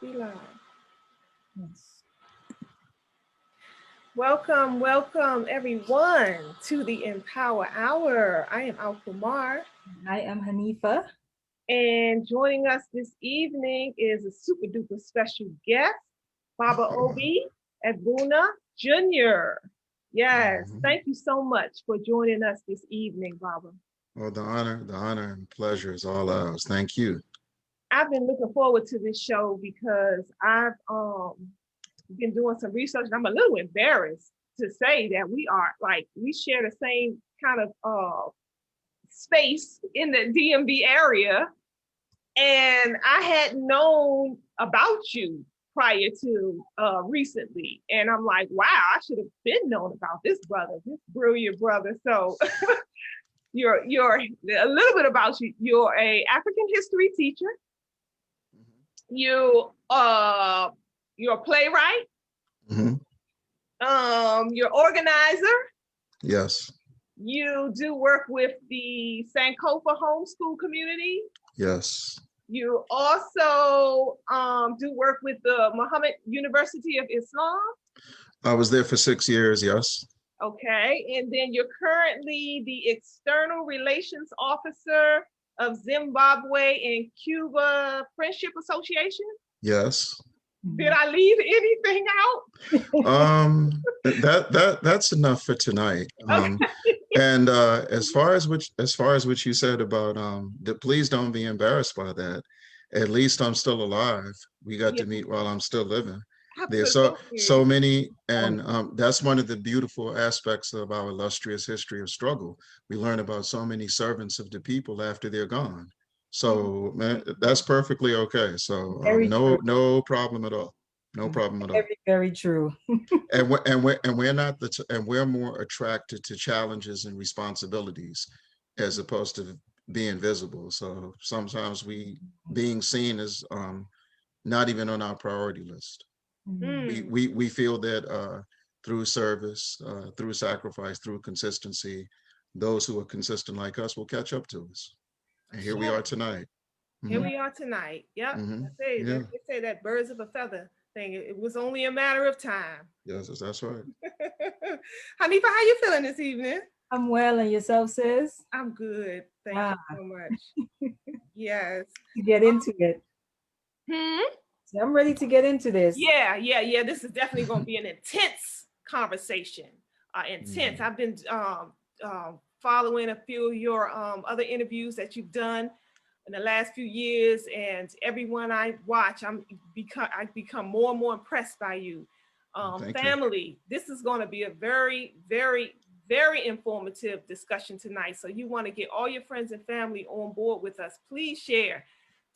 Be live. Yes. Welcome everyone to the Empower Hour. I am Al Kumar, I am Hanifa. and joining us this evening is a super duper special guest, Baba Obi Egbuna Jr. Yes, Mhm. thank you so much for joining us this evening, Baba. Well, the honor and pleasure is all ours. Thank you. I've been looking forward to this show because I've been doing some research, and I'm a little embarrassed to say that we share the same kind of space in the DMV area, and I hadn't known about you prior to recently, and I'm like, wow, I should have been known about this brother, this brilliant brother. So you're a little bit about you. You're a African history teacher. You you're a playwright. Hmm. You're organizer. Yes, You do work with the Sankofa homeschool community. yes. You also do work with the Muhammad University of Islam. I was there for 6 years. Yes, Okay. And then you're currently the External Relations Officer of Zimbabwe and Cuba Friendship Association. yes. Did I leave anything out? That's enough for tonight. And as far as what you said about please don't be embarrassed by that. At least I'm still alive. We got Yeah, to meet while I'm still living. There's so absolutely. many, and that's one of the beautiful aspects of our illustrious history of struggle. We learn about so many servants of the people after they're gone. So man, that's perfectly okay. So Very true. no problem at all. No problem at all. Very, very true. And we're not and we're more attracted to challenges and responsibilities as opposed to being visible. So sometimes being seen is not even on our priority list. Mm. We feel that through service, through sacrifice, through consistency, those who are consistent like us will catch up to us. And here we Sure. are tonight. Here Hmm. Yeah. we are tonight. Yep. Hmm. They Yeah. say that birds of a feather thing. It was only a matter of time. Yes, that's right. Hanifa, how you feeling this evening? I'm well, and yourself, sis? I'm good. Thank you Ah, so much. Yes. to get into it. Hmm? So I'm ready to get into this. Yeah. This is definitely going to be an intense conversation. Intense. Mhm. I've been following a few of your other interviews that you've done in the last few years, and everyone I watch, I become more and more impressed by you. Thank you. Family, this is going to be a very, very, very informative discussion tonight. So you want to get all your friends and family on board with us. Please share.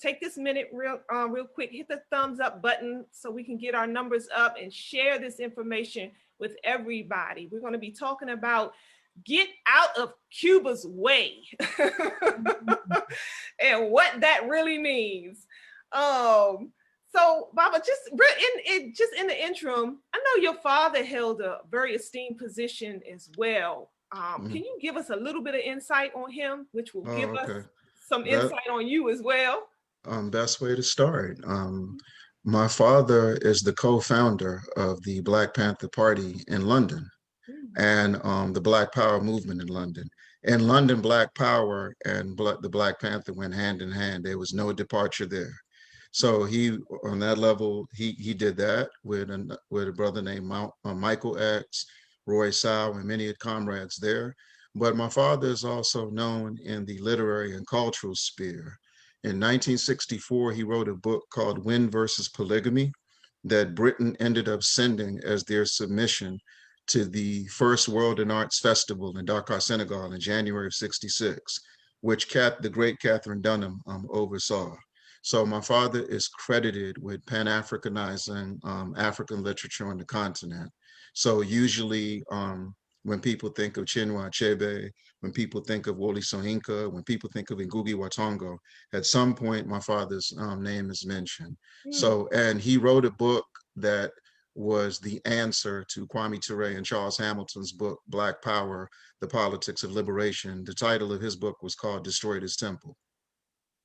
Take this minute real quick. Hit the thumbs up button so we can get our numbers up and share this information with everybody. We're going to be talking about get out of Cuba's way and what that really means. So Baba, just in the interim, I know your father held a very esteemed position as well. Can Mhm. you give us a little bit of insight on him, which will Oh, give us okay. some That insight on you as well? best way to start. My father is the co-founder of the Black Panther Party in London Mm. and the Black Power movement in London. In London, Black Power and the Black Panther went hand in hand. There was no departure there. So he, on that level, he did that with a brother named Michael X, Roy Sow, and many comrades there. But my father is also known in the literary and cultural sphere. In 1964, he wrote a book called Wind versus Polygamy that Britain ended up sending as their submission to the first World and Arts Festival in Dakar, Senegal in January of 66, which the great Catherine Dunham oversaw. So my father is credited with Pan-Africanizing African literature on the continent. So usually when people think of Chinua Achebe, when people think of Wole Soyinka, when people think of Ngugi wa Thiong'o, at some point my father's name is mentioned. Mm. So, and he wrote a book that was the answer to Kwame Ture and Charles Hamilton's book, Black Power, The Politics of Liberation. The title of his book was called Destroy This Temple.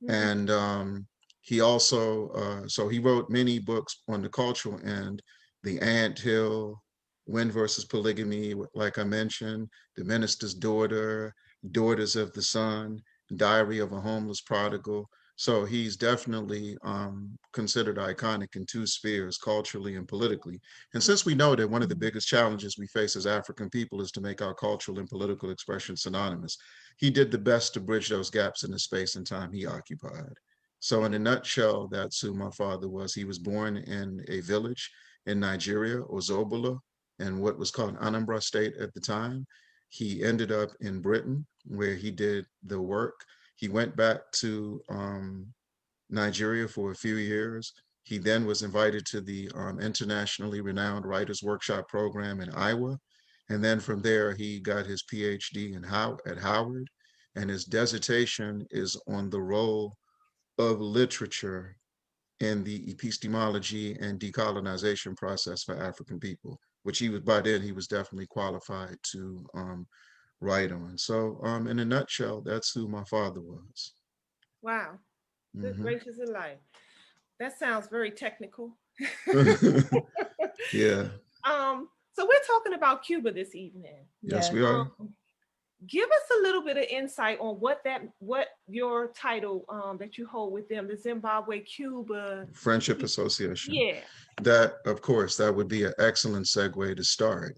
Mm. And He also, so he wrote many books on the cultural end, The Ant Hill, Wind versus Polygamy, like I mentioned, The Minister's Daughter, Daughters of the Sun, Diary of a Homeless Prodigal. So he's definitely considered iconic in two spheres, culturally and politically. And since we know that one of the biggest challenges we face as African people is to make our cultural and political expression synonymous, he did the best to bridge those gaps in the space and time he occupied. So in a nutshell, that's who my father was. He was born in a village in Nigeria, Ozobula, in what was called Anambra State at the time. He ended up in Britain, where he did the work. He went back to Nigeria for a few years. He then was invited to the internationally renowned Writers Workshop program in Iowa. And then from there, he got his PhD at Howard. And his dissertation is on the role of literature in the epistemology and decolonization process for African people, which he was, by then he was definitely qualified to write on. So in a nutshell, that's who my father was. Wow. Good Mhm. gracious alive. That sounds very technical. Yeah, So we're talking about Cuba this evening. yes, Yes. we are. Give us a little bit of insight on what your title that you hold with them, the Zimbabwe Cuba. Friendship Association. Yeah. That, of course, that would be an excellent segue to start.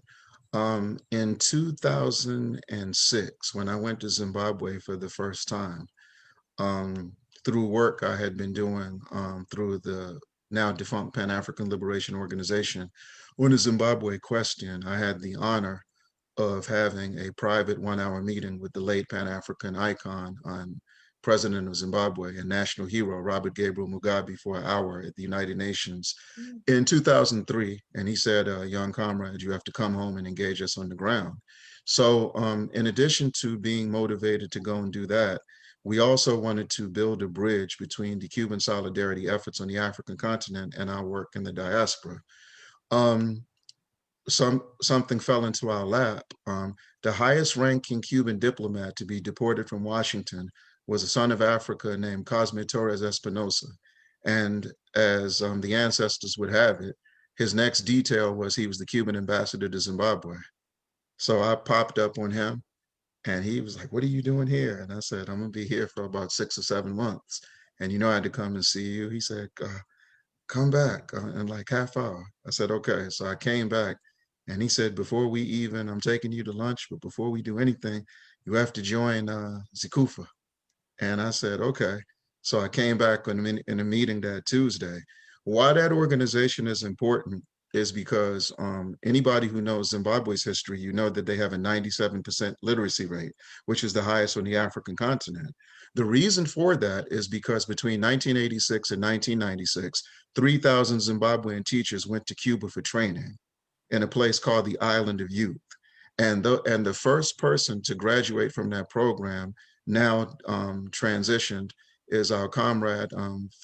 In 2006, when I went to Zimbabwe for the first time, through work I had been doing through the now defunct Pan-African Liberation Organization on the Zimbabwe question, I had the honor of having a private 1-hour meeting with the late Pan-African icon and president of Zimbabwe and national hero, Robert Gabriel Mugabe, for an hour at the United Nations in 2003. And he said, young comrade, you have to come home and engage us on the ground. So in addition to being motivated to go and do that, we also wanted to build a bridge between the Cuban solidarity efforts on the African continent and our work in the diaspora. Something fell into our lap. The highest ranking Cuban diplomat to be deported from Washington was a son of Africa named Cosme Torres Espinosa. And as the ancestors would have it, his next detail was he was the Cuban ambassador to Zimbabwe. So I popped up on him and he was like, what are you doing here? And I said, I'm gonna be here for about 6 or 7 months. And you know, I had to come and see you. He said, come back in like half hour. I said, okay. So I came back and he said, before we even, I'm taking you to lunch, but before we do anything, you have to join Zikufa. And I said, okay. So I came back in a meeting that Tuesday. Why that organization is important is because anybody who knows Zimbabwe's history, you know that they have a 97% literacy rate, which is the highest on the African continent. The reason for that is because between 1986 and 1996, 3,000 Zimbabwean teachers went to Cuba for training in a place called the Island of Youth. And the first person to graduate from that program, now transitioned, is our comrade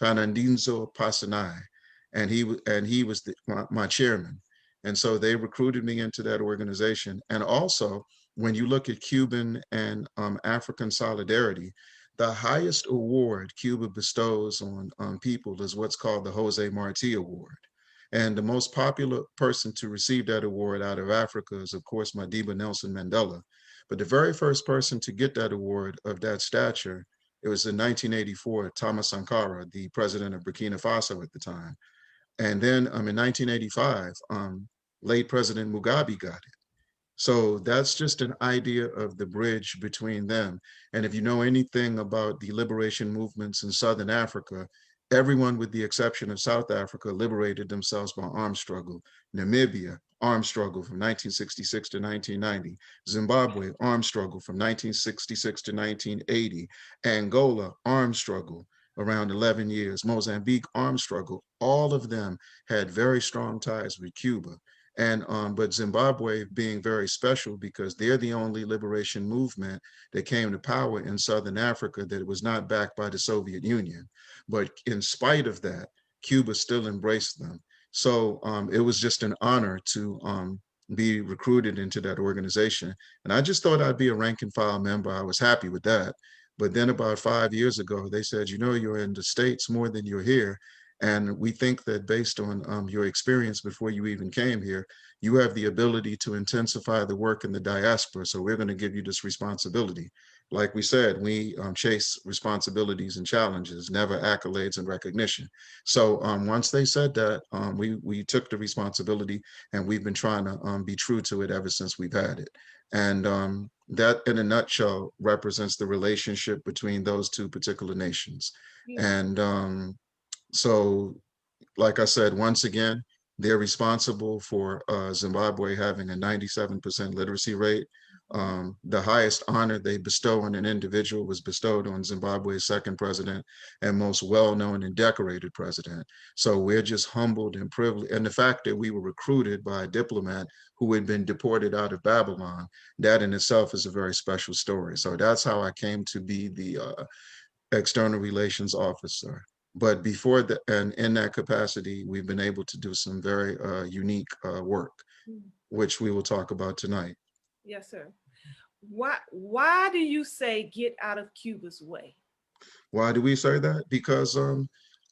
Fernandinho Passanai, and he was my chairman. And so they recruited me into that organization. And also, when you look at Cuban and African solidarity, the highest award Cuba bestows on people is what's called the Jose Marti Award. And the most popular person to receive that award out of Africa is, of course, Madiba Nelson Mandela. But the very first person to get that award of that stature, it was in 1984, Thomas Sankara, the president of Burkina Faso at the time. And then in 1985, late President Mugabe got it. So that's just an idea of the bridge between them. And if you know anything about the liberation movements in Southern Africa, everyone with the exception of South Africa liberated themselves by armed struggle. Namibia, armed struggle from 1966 to 1990. Zimbabwe, armed struggle from 1966 to 1980. Angola, armed struggle around 11 years. Mozambique, armed struggle. All of them had very strong ties with Cuba. And but Zimbabwe being very special because they're the only liberation movement that came to power in Southern Africa that was not backed by the Soviet Union. But in spite of that, Cuba still embraced them. So it was just an honor to be recruited into that organization. And I just thought I'd be a rank and file member. I was happy with that. But then about 5 years ago, they said, you know, you're in the States more than you're here. And we think that based on your experience before you even came here, you have the ability to intensify the work in the diaspora. So we're going to give you this responsibility. Like we said, we chase responsibilities and challenges, never accolades and recognition. So once they said that, we took the responsibility, and we've been trying to be true to it ever since we've had it. And that, in a nutshell, represents the relationship between those two particular nations. Yeah. And so, like I said, once again, they're responsible for Zimbabwe having a 97% literacy rate. The highest honor they bestow on an individual was bestowed on Zimbabwe's second president and most well-known and decorated president. So we're just humbled and privileged. And the fact that we were recruited by a diplomat who had been deported out of Babylon, that in itself is a very special story. So that's how I came to be the external relations officer. But before that, and in that capacity, we've been able to do some very unique work, which we will talk about tonight. Yes, sir. Why do you say get out of Cuba's way? Why do we say that? Because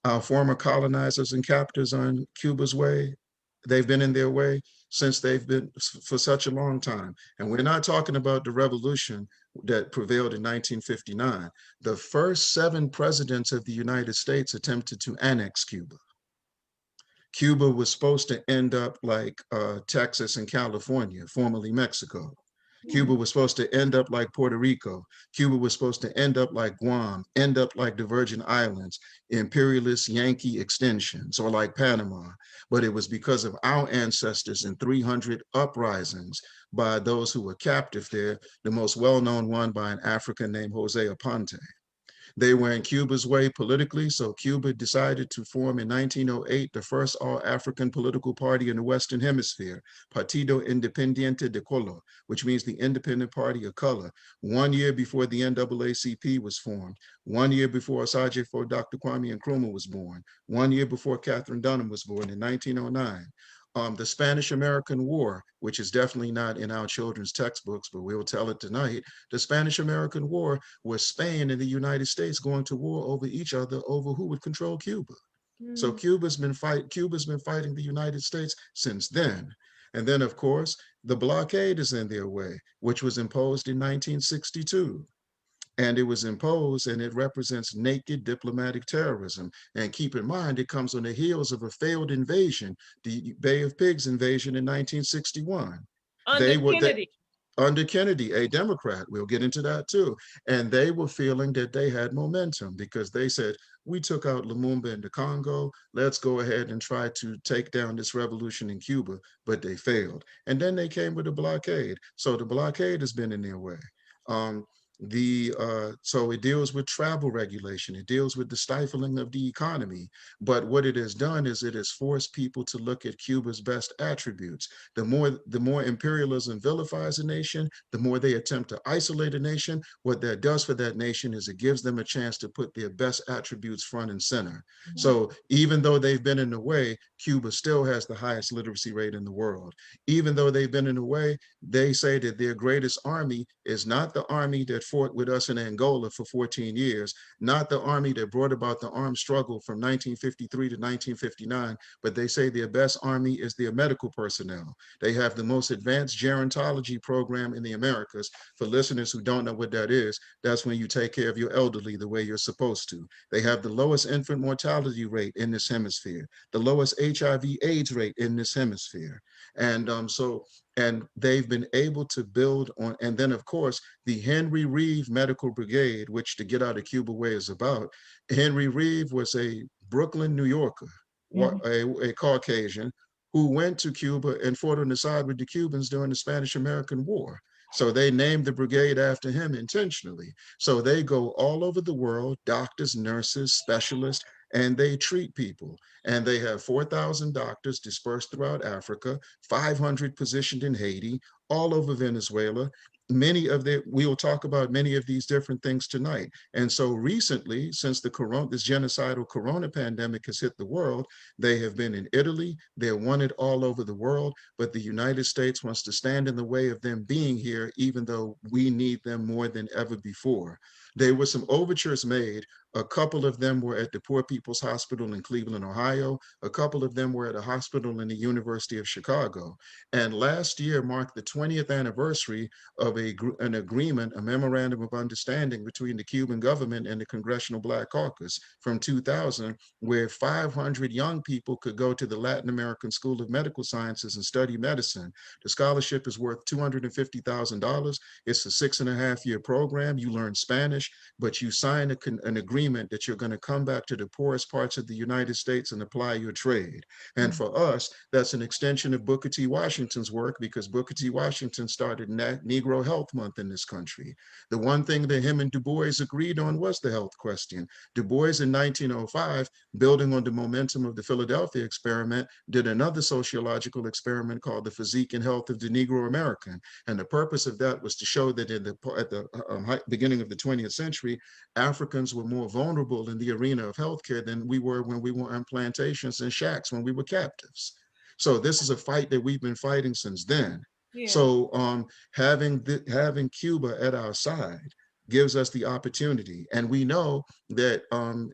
our former colonizers and captors on Cuba's way, they've been in their way since they've been for such a long time. And we're not talking about the revolution that prevailed in 1959. The first 7 presidents of the United States attempted to annex Cuba. Cuba was supposed to end up like Texas and California, formerly Mexico. Cuba was supposed to end up like Puerto Rico. Cuba was supposed to end up like Guam, end up like the Virgin Islands, imperialist Yankee extensions, or like Panama. But it was because of our ancestors in 300 uprisings by those who were captive there, the most well-known one by an African named Jose Aponte. They were in Cuba's way politically, so Cuba decided to form in 1908 the first all-African political party in the Western Hemisphere, Partido Independiente de Color, which means the Independent Party of Color, 1 year before the NAACP was formed, 1 year before Osage Dr. Kwame Nkrumah was born, 1 year before Katherine Dunham was born in 1909. The Spanish-American War, which is definitely not in our children's textbooks, but we'll tell it tonight. The Spanish-American War was Spain and the United States going to war over each other over who would control Cuba. So Cuba's been fighting the United States since then. And then, of course, the blockade is in their way, which was imposed in 1962. And it was imposed, and it represents naked diplomatic terrorism. And keep in mind, it comes on the heels of a failed invasion, the Bay of Pigs invasion in 1961. Under Kennedy, a Democrat. We'll get into that too. And they were feeling that they had momentum because they said, we took out Lumumba in the Congo. Let's go ahead and try to take down this revolution in Cuba, but they failed. And then they came with a blockade. So the blockade has been in their way. So it deals with travel regulation. It deals with the stifling of the economy. But what it has done is it has forced people to look at Cuba's best attributes. The more imperialism vilifies a nation, the more they attempt to isolate a nation. What that does for that nation is it gives them a chance to put their best attributes front and center. So even though they've been in the way, Cuba still has the highest literacy rate in the world. Even though they've been in the way, they say that their greatest army is not the army that fought with us in Angola for 14 years, not the army that brought about the armed struggle from 1953 to 1959, but they say their best army is their medical personnel. They have the most advanced gerontology program in the Americas. For listeners who don't know what that is, that's when you take care of your elderly the way you're supposed to. They have the lowest infant mortality rate in this hemisphere, the lowest HIV/AIDS rate in this hemisphere. And they've been able to build on, and then of course, the Henry Reeve Medical Brigade, which the Get Out of Cuba Way is about. Henry Reeve was a Brooklyn, New Yorker, a Caucasian, who went to Cuba and fought on the side with the Cubans during the Spanish-American War. So they named the brigade after him intentionally. So they go all over the world, doctors, nurses, specialists, and they treat people. And they have 4,000 doctors dispersed throughout Africa, 500 positioned in Haiti, all over Venezuela. We'll talk about many of these different things tonight. And so recently, since this genocidal corona pandemic has hit the world, they have been in Italy, they're wanted all over the world, but the United States wants to stand in the way of them being here, even though we need them more than ever before. There were some overtures made. A couple of them were at the Poor People's Hospital in Cleveland, Ohio. A couple of them were at a hospital in the University of Chicago. And last year marked the 20th anniversary of an agreement, a memorandum of understanding between the Cuban government and the Congressional Black Caucus from 2000, where 500 young people could go to the Latin American School of Medical Sciences and study medicine. The scholarship is worth $250,000. It's a 6.5-year program. You learn Spanish, but you sign an agreement that you're going to come back to the poorest parts of the United States and apply your trade. And for us, that's an extension of Booker T. Washington's work, because Booker T. Washington started Negro Health Month in this country. The one thing that him and Du Bois agreed on was the health question. Du Bois in 1905, building on the momentum of the Philadelphia experiment, did another sociological experiment called the Physique and Health of the Negro American. And the purpose of that was to show that at the beginning of the 20th century, Africans were more vulnerable in the arena of healthcare than we were when we were on plantations and shacks when we were captives. So this is a fight that we've been fighting since then. Yeah. So having Cuba at our side gives us the opportunity. And we know that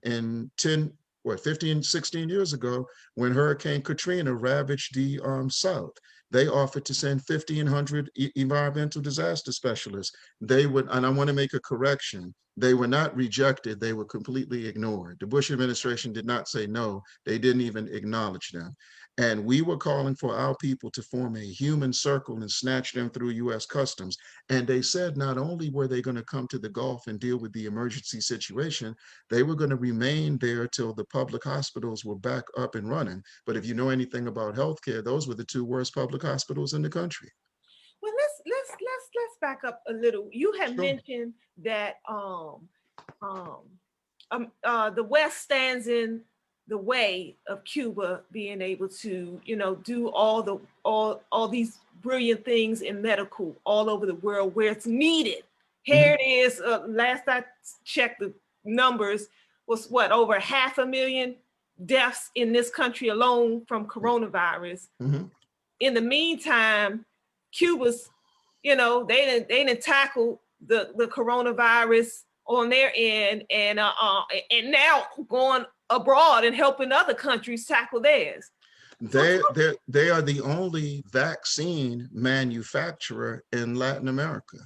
in 15, 16 years ago, when Hurricane Katrina ravaged the South, they offered to send 1,500 environmental disaster specialists. They would, and I want to make a correction, they were not rejected, they were completely ignored. The Bush administration did not say no, they didn't even acknowledge them. And we were calling for our people to form a human circle and snatch them through US Customs. And they said not only were they going to come to the Gulf and deal with the emergency situation, they were going to remain there till the public hospitals were back up and running. But if you know anything about healthcare, those were the 2 worst public hospitals in the country. Well, let's back up a little. You had mentioned that the West stands in the way of Cuba being able to, do all these brilliant things in medical all over the world where it's needed. Here it is. Last I checked, the numbers was over 500,000 deaths in this country alone from coronavirus. In the meantime, Cuba's, they didn't tackle the coronavirus on their end, and now going abroad and helping other countries tackle theirs. They are the only vaccine manufacturer in Latin America,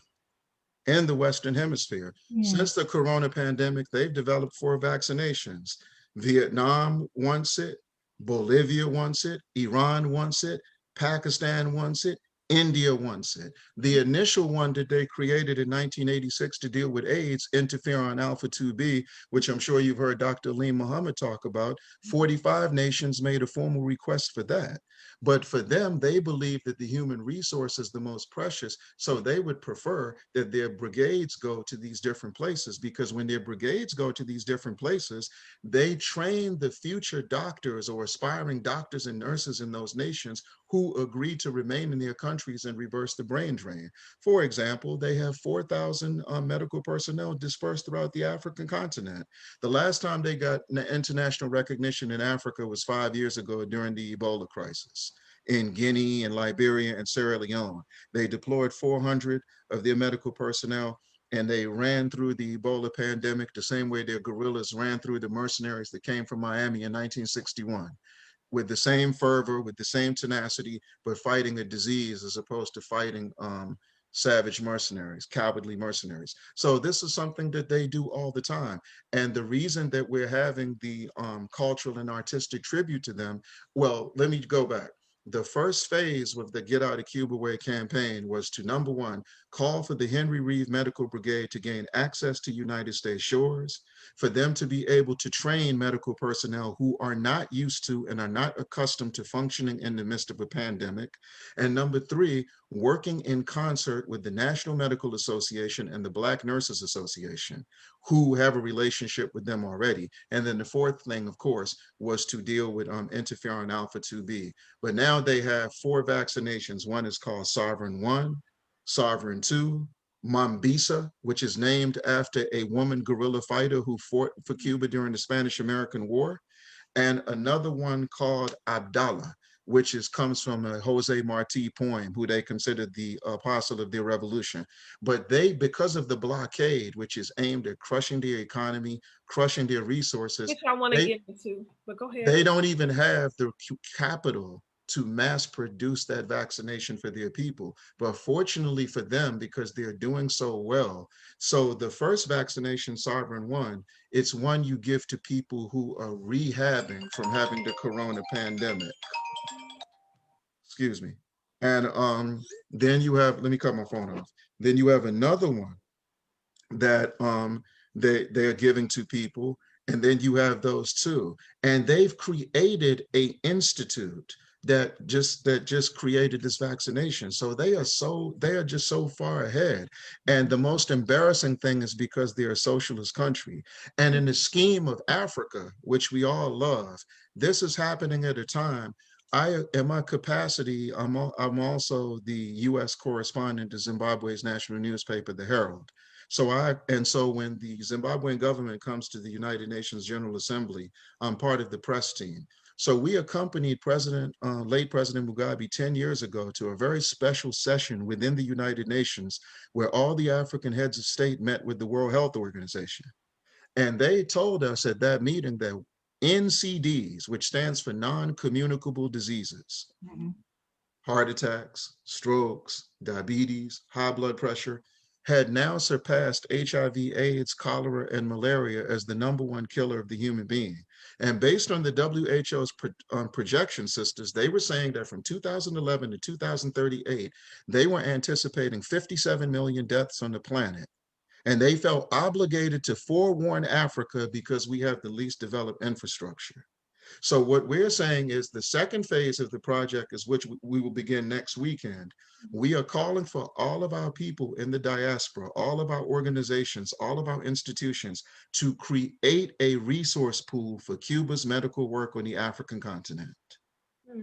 in the Western Hemisphere. Since the corona pandemic, they've developed 4 vaccinations. Vietnam wants it, Bolivia wants it, Iran wants it, Pakistan wants it, India wants it. The initial one that they created in 1986 to deal with AIDS, interferon alpha 2B, which I'm sure you've heard Dr. Ali Muhammad talk about, 45 nations made a formal request for that. But for them, they believe that the human resource is the most precious. So they would prefer that their brigades go to these different places, because when their brigades go to these different places, they train the future doctors or aspiring doctors and nurses in those nations who agree to remain in their countries and reverse the brain drain. For example, they have 4,000 medical personnel dispersed throughout the African continent. The last time they got international recognition in Africa was 5 years ago during the Ebola crisis in Guinea and Liberia and Sierra Leone. They deployed 400 of their medical personnel, and they ran through the Ebola pandemic the same way their guerrillas ran through the mercenaries that came from Miami in 1961. With the same fervor, with the same tenacity, but fighting a disease as opposed to fighting savage mercenaries, cowardly mercenaries. So this is something that they do all the time. And the reason that we're having the cultural and artistic tribute to them, well, let me go back. The first phase of the Get Out of Cuba Way campaign was to, number 1, call for the Henry Reeve Medical Brigade to gain access to United States shores, for them to be able to train medical personnel who are not used to and are not accustomed to functioning in the midst of a pandemic. And number 3, working in concert with the National Medical Association and the Black Nurses Association, who have a relationship with them already. And then the 4th thing, of course, was to deal with interferon alpha 2B. But now they have 4 vaccinations. One is called Sovereign 1, Sovereign 2, Mambisa, which is named after a woman guerrilla fighter who fought for Cuba during the Spanish-American War, and another one called Abdallah. which comes from a Jose Marti poem, who they considered the apostle of their revolution. But they, because of the blockade, which is aimed at crushing their economy, crushing their resources, which I want to get into, but go ahead. they don't even have the capital to mass produce that vaccination for their people. But fortunately for them, because they're doing so well, so the first vaccination, Sovereign One, it's one you give to people who are rehabbing from having the corona pandemic. Excuse me. And then you have, let me cut my phone off. Then you have another one that they are giving to people, and then you have those two, and they've created a institute that just created this vaccination. So they are just so far ahead. And the most embarrassing thing is because they're a socialist country, and in the scheme of Africa, which we all love, this is happening at a time. In my capacity, I'm also the U.S. correspondent to Zimbabwe's national newspaper, the Herald. So when the Zimbabwean government comes to the United Nations General Assembly, I'm part of the press team. So we accompanied late President Mugabe 10 years ago to a very special session within the United Nations, where all the African heads of state met with the World Health Organization. And they told us at that meeting that NCDs, which stands for non-communicable diseases, heart attacks, strokes, diabetes, high blood pressure, had now surpassed HIV, AIDS, cholera, and malaria as the #1 killer of the human being. And based on the WHO's projection sisters, they were saying that from 2011 to 2038, they were anticipating 57 million deaths on the planet. And they felt obligated to forewarn Africa because we have the least developed infrastructure. So what we're saying is the second phase of the project, is which we will begin next weekend. We are calling for all of our people in the diaspora, all of our organizations, all of our institutions to create a resource pool for Cuba's medical work on the African continent,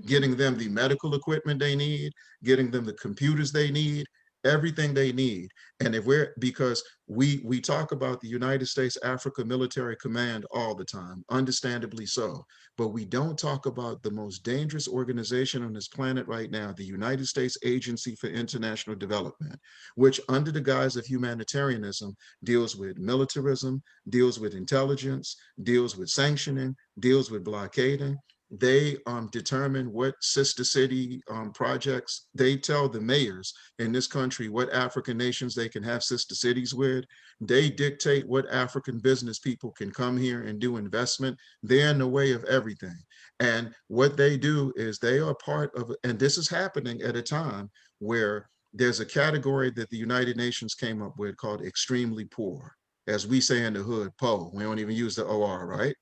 getting them the medical equipment they need, getting them the computers they need, everything they need. And because we talk about the United States Africa Military Command all the time, understandably so, but we don't talk about the most dangerous organization on this planet right now, the United States Agency for International Development, which under the guise of humanitarianism deals with militarism, deals with intelligence, deals with sanctioning, deals with blockading. They determine what sister city projects. They tell the mayors in this country what African nations they can have sister cities with. They dictate what African business people can come here and do investment. They're in the way of everything. And what they do is they are part of, and this is happening at a time where there's a category that the United Nations came up with called extremely poor. As we say in the hood, PO. We don't even use the OR, right?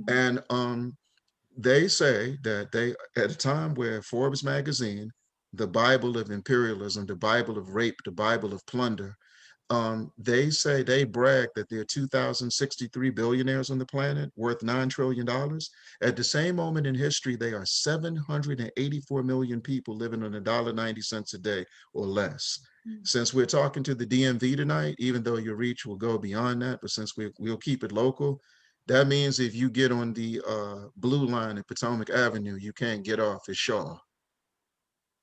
And they say that at a time where Forbes magazine, the Bible of imperialism, the Bible of rape, the Bible of plunder, they brag that there are 2,063 billionaires on the planet worth $9 trillion. At the same moment in history, there are 784 million people living on $1.90 a day or less. Since we're talking to the DMV tonight, even though your reach will go beyond that, but since we'll keep it local, that means if you get on the blue line at Potomac Avenue, you can't get off at Shaw.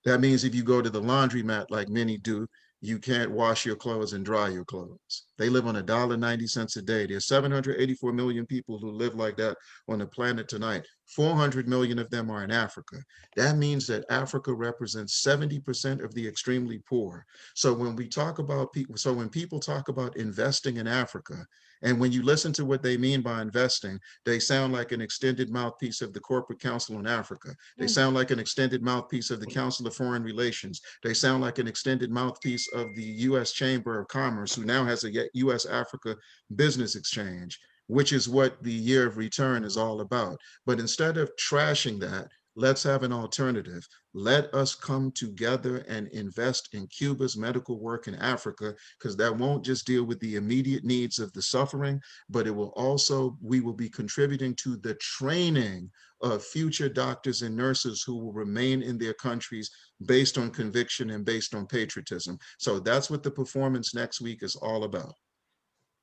That means if you go to the laundromat like many do, you can't wash your clothes and dry your clothes. They live on $1.90 a day. There's 784 million people who live like that on the planet tonight. 400 million of them are in Africa. That means that Africa represents 70% of the extremely poor. So when we talk about people, so when people talk about investing in Africa, and when you listen to what they mean by investing, they sound like an extended mouthpiece of the Corporate Council on Africa. They sound like an extended mouthpiece of the Council of Foreign Relations. They sound like an extended mouthpiece of the U.S. Chamber of Commerce, who now has a U.S.-Africa business exchange, which is what the year of return is all about. But instead of trashing that, let's have an alternative. Let us come together and invest in Cuba's medical work in Africa, because that won't just deal with the immediate needs of the suffering, but it will also, we will be contributing to the training of future doctors and nurses who will remain in their countries based on conviction and based on patriotism. So that's what the performance next week is all about.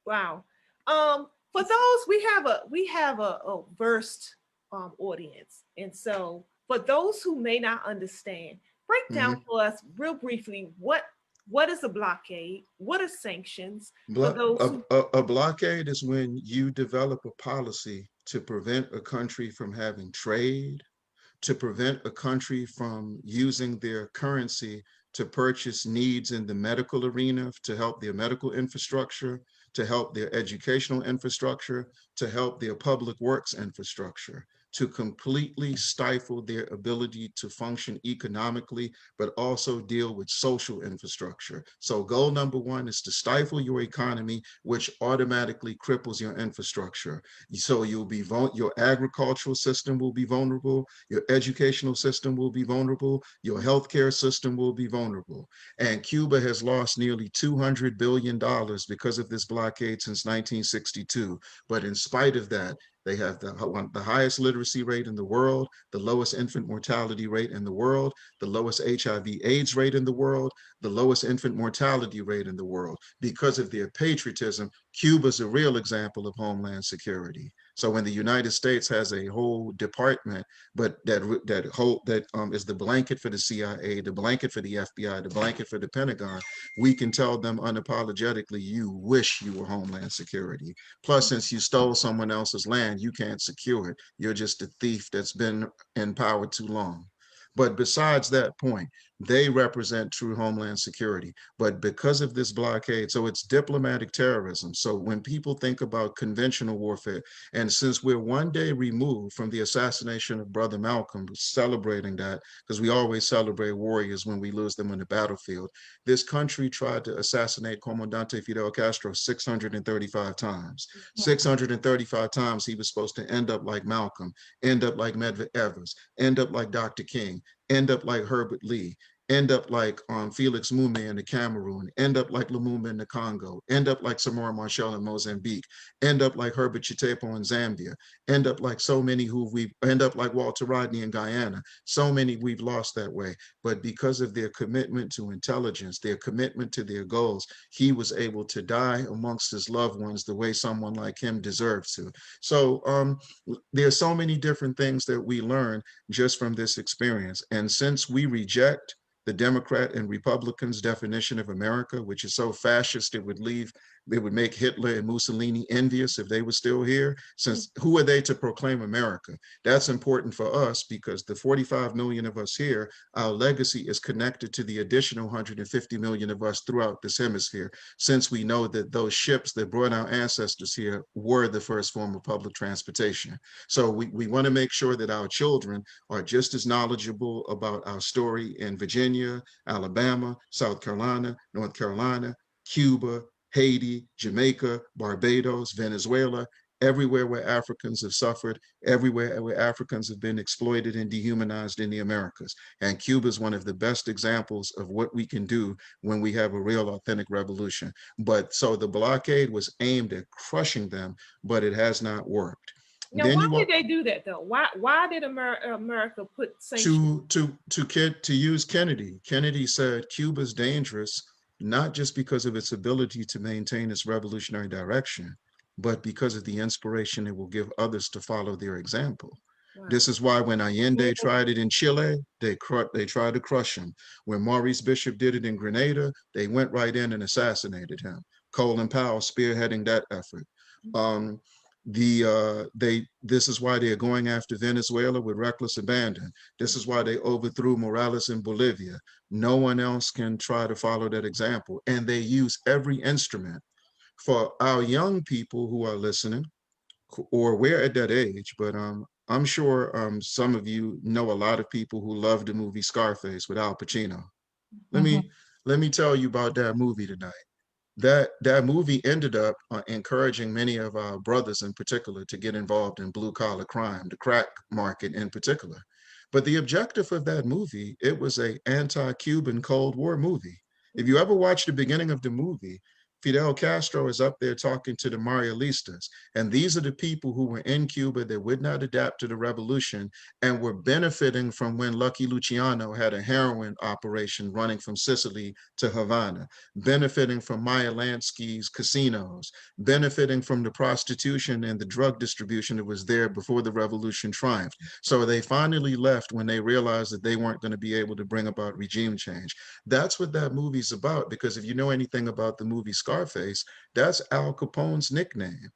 Wow. For those, we have a versed audience, and so for those who may not understand, break down for us real briefly what is a blockade? What are sanctions for those who A blockade is when you develop a policy to prevent a country from having trade, to prevent a country from using their currency to purchase needs in the medical arena, to help their medical infrastructure, to help their educational infrastructure, to help their public works infrastructure, to completely stifle their ability to function economically, but also deal with social infrastructure. So goal number one is to stifle your economy, which automatically cripples your infrastructure. So you'll be your agricultural system will be vulnerable, your educational system will be vulnerable, your healthcare system will be vulnerable. And Cuba has lost nearly $200 billion because of this blockade since 1962. But in spite of that, they have the highest literacy rate in the world, the lowest infant mortality rate in the world, the lowest HIV/AIDS rate in the world, the lowest infant mortality rate in the world. Because of their patriotism, Cuba's a real example of homeland security. So when the United States has a whole department, but that is the blanket for the CIA, the blanket for the FBI, the blanket for the Pentagon, we can tell them unapologetically, you wish you were Homeland Security. Plus, since you stole someone else's land, you can't secure it. You're just a thief that's been in power too long. But besides that point, they represent true Homeland Security. But because of this blockade, so it's diplomatic terrorism. So when people think about conventional warfare, and since we're one day removed from the assassination of Brother Malcolm, celebrating that, because we always celebrate warriors when we lose them on the battlefield, this country tried to assassinate Comandante Fidel Castro 635 times. 635 times he was supposed to end up like Malcolm, end up like Medgar Evers, end up like Dr. King, end up like Herbert Lee, end up like Felix Mume in the Cameroon, end up like Lumumba in the Congo, end up like Samora Machel in Mozambique, end up like Herbert Chitepo in Zambia, end up like so many end up like Walter Rodney in Guyana. So many we've lost that way. But because of their commitment to intelligence, their commitment to their goals, he was able to die amongst his loved ones the way someone like him deserves to. So there's so many different things that we learn just from this experience. And since we reject the Democrat and Republicans' definition of America, which is so fascist, it would make Hitler and Mussolini envious if they were still here. Since who are they to proclaim America? That's important for us because the 45 million of us here, our legacy is connected to the additional 150 million of us throughout this hemisphere, since we know that those ships that brought our ancestors here were the first form of public transportation. So we want to make sure that our children are just as knowledgeable about our story in Virginia, Alabama, South Carolina, North Carolina, Cuba, Haiti, Jamaica, Barbados, Venezuela, everywhere where Africans have suffered, everywhere where Africans have been exploited and dehumanized in the Americas. And Cuba is one of the best examples of what we can do when we have a real authentic revolution. But so the blockade was aimed at crushing them, but it has not worked. Now, why did they do that though? Why did America put sanctions? To use Kennedy? Kennedy said Cuba's dangerous, not just because of its ability to maintain its revolutionary direction, but because of the inspiration it will give others to follow their example. Wow. This is why when Allende tried it in Chile, they tried to crush him. When Maurice Bishop did it in Grenada, they went right in and assassinated him. Colin Powell spearheading that effort. This is why they're going after Venezuela with reckless abandon. This is why they overthrew Morales in Bolivia. No one else can try to follow that example. And they use every instrument. For our young people who are listening, or we're at that age, but I'm sure some of you know a lot of people who love the movie Scarface with Al Pacino. Let me tell you about that movie tonight. That movie ended up encouraging many of our brothers in particular to get involved in blue collar crime, the crack market in particular. But the objective of that movie, it was an anti-Cuban Cold War movie. If you ever watch the beginning of the movie, Fidel Castro is up there talking to the Maoistas. And these are the people who were in Cuba that would not adapt to the revolution and were benefiting from when Lucky Luciano had a heroin operation running from Sicily to Havana, benefiting from Meyer Lansky's casinos, benefiting from the prostitution and the drug distribution that was there before the revolution triumphed. So they finally left when they realized that they weren't going to be able to bring about regime change. That's what that movie's about, because if you know anything about the movie Scarface, that's Al Capone's nickname.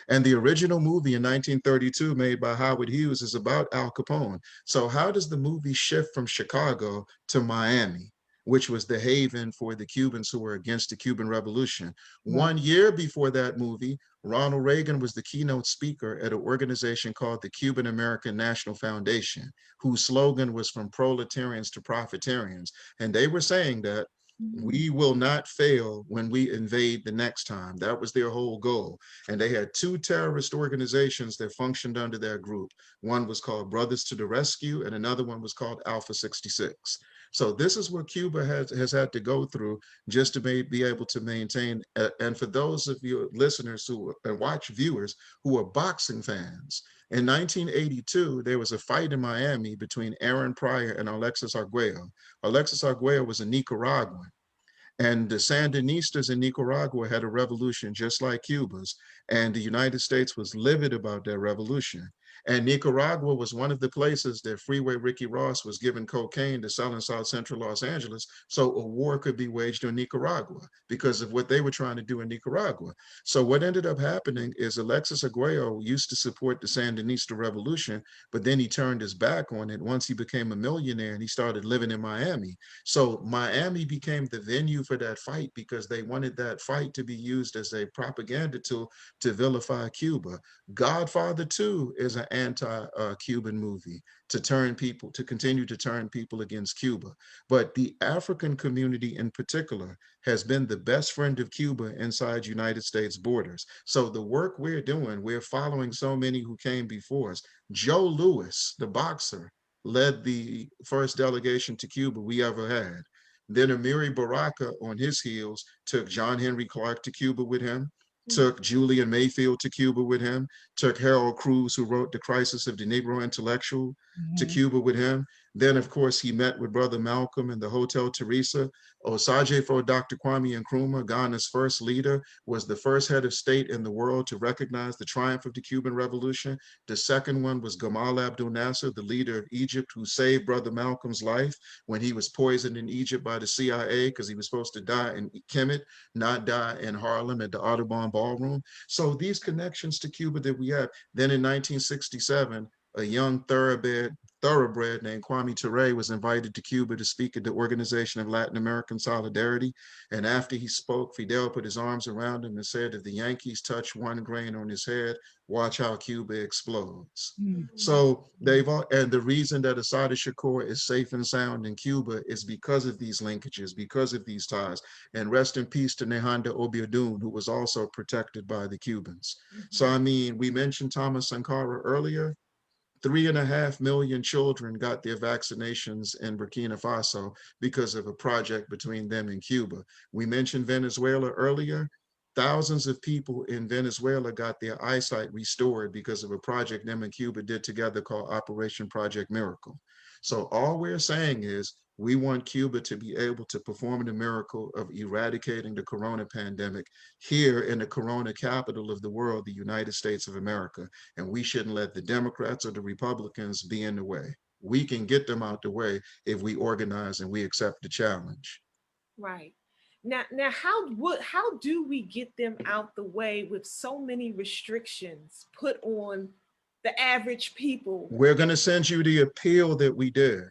And the original movie in 1932 made by Howard Hughes is about Al Capone. So how does the movie shift from Chicago to Miami, which was the haven for the Cubans who were against the Cuban Revolution? Right. 1 year before that movie, Ronald Reagan was the keynote speaker at an organization called the Cuban American National Foundation, whose slogan was from proletarians to profitarians. And they were saying that we will not fail when we invade the next time. That was their whole goal. And they had two terrorist organizations that functioned under their group. One was called Brothers to the Rescue, and another one was called Alpha 66. So this is what Cuba has had to go through just to be able to maintain. And for those of you listeners who watch viewers who are boxing fans, in 1982, there was a fight in Miami between Aaron Pryor and Alexis Arguello. Alexis Arguello was a Nicaraguan. And the Sandinistas in Nicaragua had a revolution just like Cuba's, and the United States was livid about that revolution. And Nicaragua was one of the places that Freeway Ricky Ross was given cocaine to sell in South Central Los Angeles, so a war could be waged on Nicaragua because of what they were trying to do in Nicaragua. So what ended up happening is Alexis Arguello used to support the Sandinista revolution, but then he turned his back on it once he became a millionaire and he started living in Miami. So Miami became the venue for that fight because they wanted that fight to be used as a propaganda tool to vilify Cuba. Godfather 2 is an anti-Cuban movie to continue to turn people against Cuba. But the African community in particular has been the best friend of Cuba inside United States borders. So the work we're doing, we're following so many who came before us. Joe Louis, the boxer, led the first delegation to Cuba we ever had. Then Amiri Baraka on his heels took John Henry Clark to Cuba with him, took Julian Mayfield to Cuba with him, took Harold Cruz, who wrote The Crisis of the Negro Intellectual, to Cuba with him. Then, of course, he met with Brother Malcolm in the Hotel Teresa. Osajefo Dr. Kwame Nkrumah, Ghana's first leader, was the first head of state in the world to recognize the triumph of the Cuban Revolution. The second one was Gamal Abdel Nasser, the leader of Egypt, who saved Brother Malcolm's life when he was poisoned in Egypt by the CIA because he was supposed to die in Kemet, not die in Harlem at the Audubon Ballroom. So these connections to Cuba that we have. Then in 1967, a young thoroughbred named Kwame Ture was invited to Cuba to speak at the Organization of Latin American Solidarity. And after he spoke, Fidel put his arms around him and said, if the Yankees touch one grain on his head, watch how Cuba explodes. So and the reason that Assata Shakur is safe and sound in Cuba is because of these linkages, because of these ties. And rest in peace to Nehanda Obiadun, who was also protected by the Cubans. So, I mean, we mentioned Thomas Sankara earlier. 3.5 million children got their vaccinations in Burkina Faso because of a project between them and Cuba. We mentioned Venezuela earlier. Thousands of people in Venezuela got their eyesight restored because of a project them and Cuba did together called Operation Project Miracle. So all we're saying is we want Cuba to be able to perform the miracle of eradicating the corona pandemic here in the corona capital of the world, the United States of America. And we shouldn't let the Democrats or the Republicans be in the way. We can get them out the way if we organize and we accept the challenge. Right. Now, how do we get them out the way with so many restrictions put on the average people? We're going to send you the appeal that we did.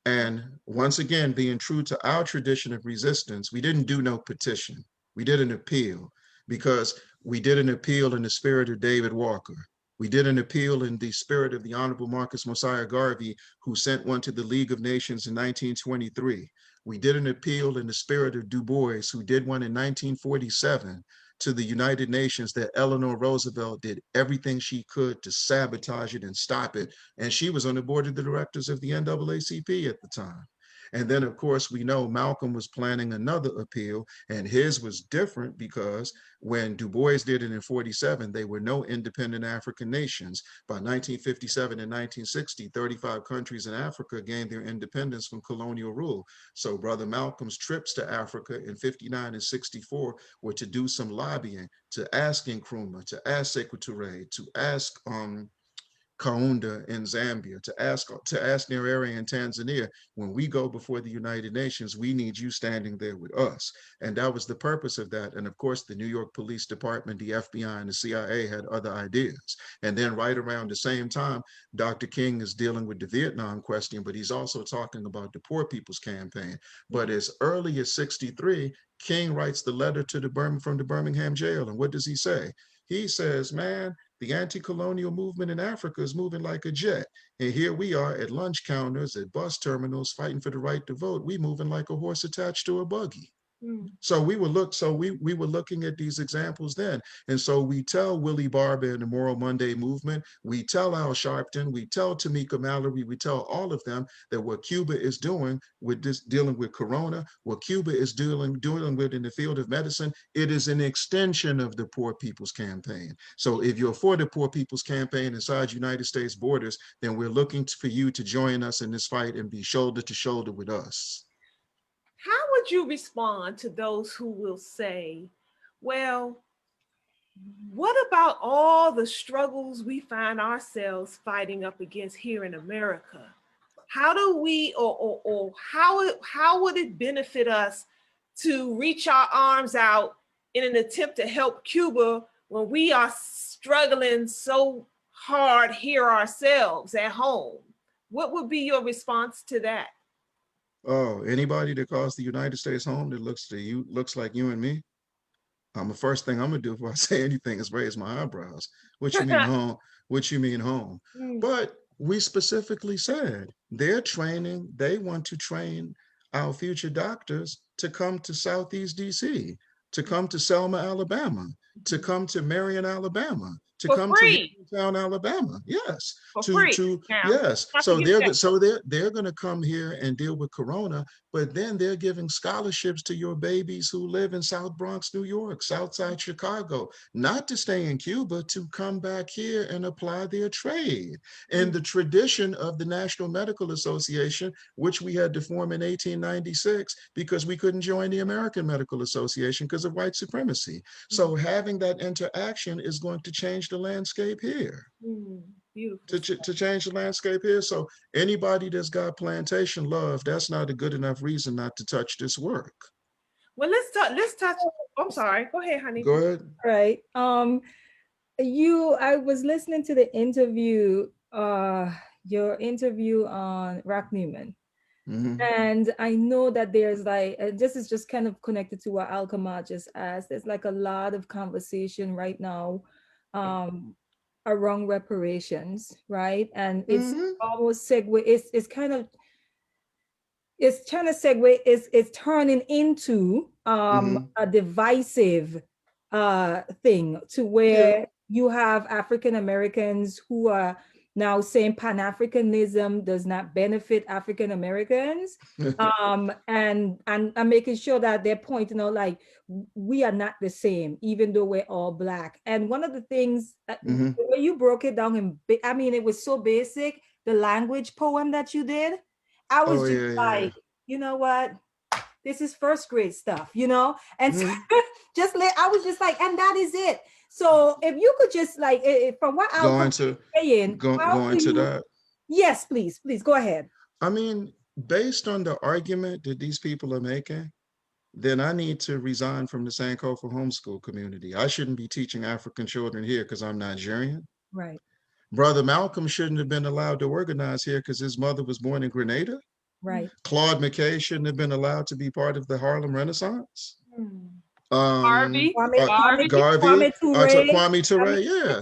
And once again, being true to our tradition of resistance, we didn't do no petition. We did an appeal because we did an appeal in the spirit of David Walker. We did an appeal in the spirit of the Honorable Marcus Mosiah Garvey, who sent one to the League of Nations in 1923. We did an appeal in the spirit of Du Bois, who did one in 1947 to the United Nations, that Eleanor Roosevelt did everything she could to sabotage it and stop it. And she was on the board of the directors of the NAACP at the time. And then, of course, we know Malcolm was planning another appeal, and his was different because when Du Bois did it in 47, there were no independent African nations. By 1957 and 1960, 35 countries in Africa gained their independence from colonial rule. So Brother Malcolm's trips to Africa in 59 and 64 were to do some lobbying, to ask Nkrumah, to ask Sekou Touré, to ask Kaunda in Zambia, to ask Nyerere in Tanzania, when we go before the United Nations, we need you standing there with us. And that was the purpose of that. And of course, the New York Police Department, the FBI, and the CIA had other ideas. And then right around the same time, Dr. King is dealing with the Vietnam question, but he's also talking about the Poor People's Campaign. But as early as 63, King writes the letter to from the Birmingham jail. And what does he say? He says, man, the anti-colonial movement in Africa is moving like a jet. And here we are at lunch counters, at bus terminals, fighting for the right to vote. We moving like a horse attached to a buggy. So we were looking at these examples then. And so we tell Willie Barber and the Moral Monday movement, we tell Al Sharpton, we tell Tamika Mallory, we tell all of them that what Cuba is doing with this, dealing with Corona, what Cuba is dealing with in the field of medicine, it is an extension of the Poor People's Campaign. So if you're for the Poor People's Campaign inside United States borders, then we're looking for you to join us in this fight and be shoulder to shoulder with us. How would you respond to those who will say, well, what about all the struggles we find ourselves fighting up against here in America? How do we, or how would it benefit us to reach our arms out in an attempt to help Cuba when we are struggling so hard here ourselves at home? What would be your response to that? Oh, anybody that calls the United States home that looks like you and me, the first thing I'm gonna do before I say anything is raise my eyebrows. What you mean home? What you mean home? But we specifically said they're training, they want to train our future doctors to come to Southeast DC, to come to Selma, Alabama, to come to Marion, Alabama, to For come free. to Town, Alabama. Yes. For free. Yes. Not So to get they're going to come here and deal with Corona, but then they're giving scholarships to your babies who live in South Bronx, New York, Southside Chicago, not to stay in Cuba, to come back here and apply their trade. And the tradition of the National Medical Association, which we had to form in 1896 because we couldn't join the American Medical Association because of white supremacy. So having that interaction is going to change the landscape here. Beautiful. To change the landscape here. So anybody that's got plantation love, that's not a good enough reason not to touch this work. Well, let's touch. I'm sorry. Go ahead, honey. Go ahead. Right. I was listening to the interview, your interview on Rock Newman. And I know that there's like, this is just kind of connected to what Alkama just asked. There's like a lot of conversation right now around reparations, right? And it's almost segue, it's kind of, it's trying to segue, it's turning into a divisive thing to where you have African Americans who are now saying Pan-Africanism does not benefit African Americans, and making sure that they're pointing out like we are not the same, even though we're all Black. And one of the things the way you broke it down, I mean, it was so basic. The language poem that you did, I was you know what? This is first grade stuff, you know, and I was just like, and that is it. So if you could just like, from what I was saying, go into that. Yes, please go ahead. I mean, based on the argument that these people are making, then I need to resign from the Sankofa homeschool community. I shouldn't be teaching African children here because I'm Nigerian. Right. Brother Malcolm shouldn't have been allowed to organize here because his mother was born in Grenada. Right. Claude McKay shouldn't have been allowed to be part of the Harlem Renaissance. Kwame Ture, yeah.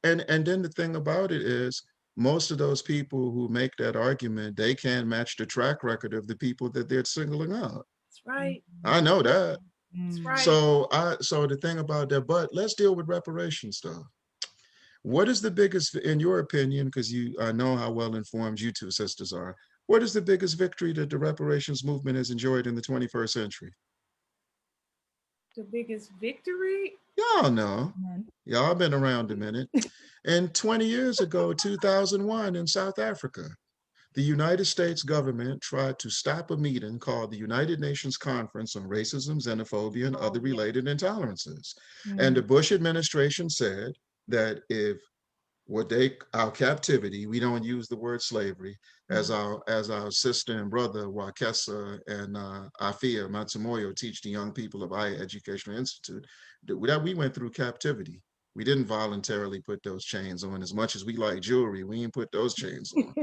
And then the thing about it is, most of those people who make that argument, they can't match the track record of the people that they're singling out. That's right. I know that. That's right. So the thing about that, but let's deal with reparations stuff. What is the biggest, in your opinion, because I know how well informed you two sisters are, What is the biggest victory that the reparations movement has enjoyed in the 21st century? The biggest victory? Y'all know. Y'all been around a minute. And 20 years ago, 2001 in South Africa, the United States government tried to stop a meeting called the United Nations Conference on Racism, Xenophobia, and Other Related Intolerances. And the Bush administration said that if our captivity, we don't use the word slavery, as our sister and brother Wakesa and Afia Matsumoyo teach the young people of Aya Educational Institute, that we went through captivity. We didn't voluntarily put those chains on. As much as we like jewelry, we didn't put those chains on.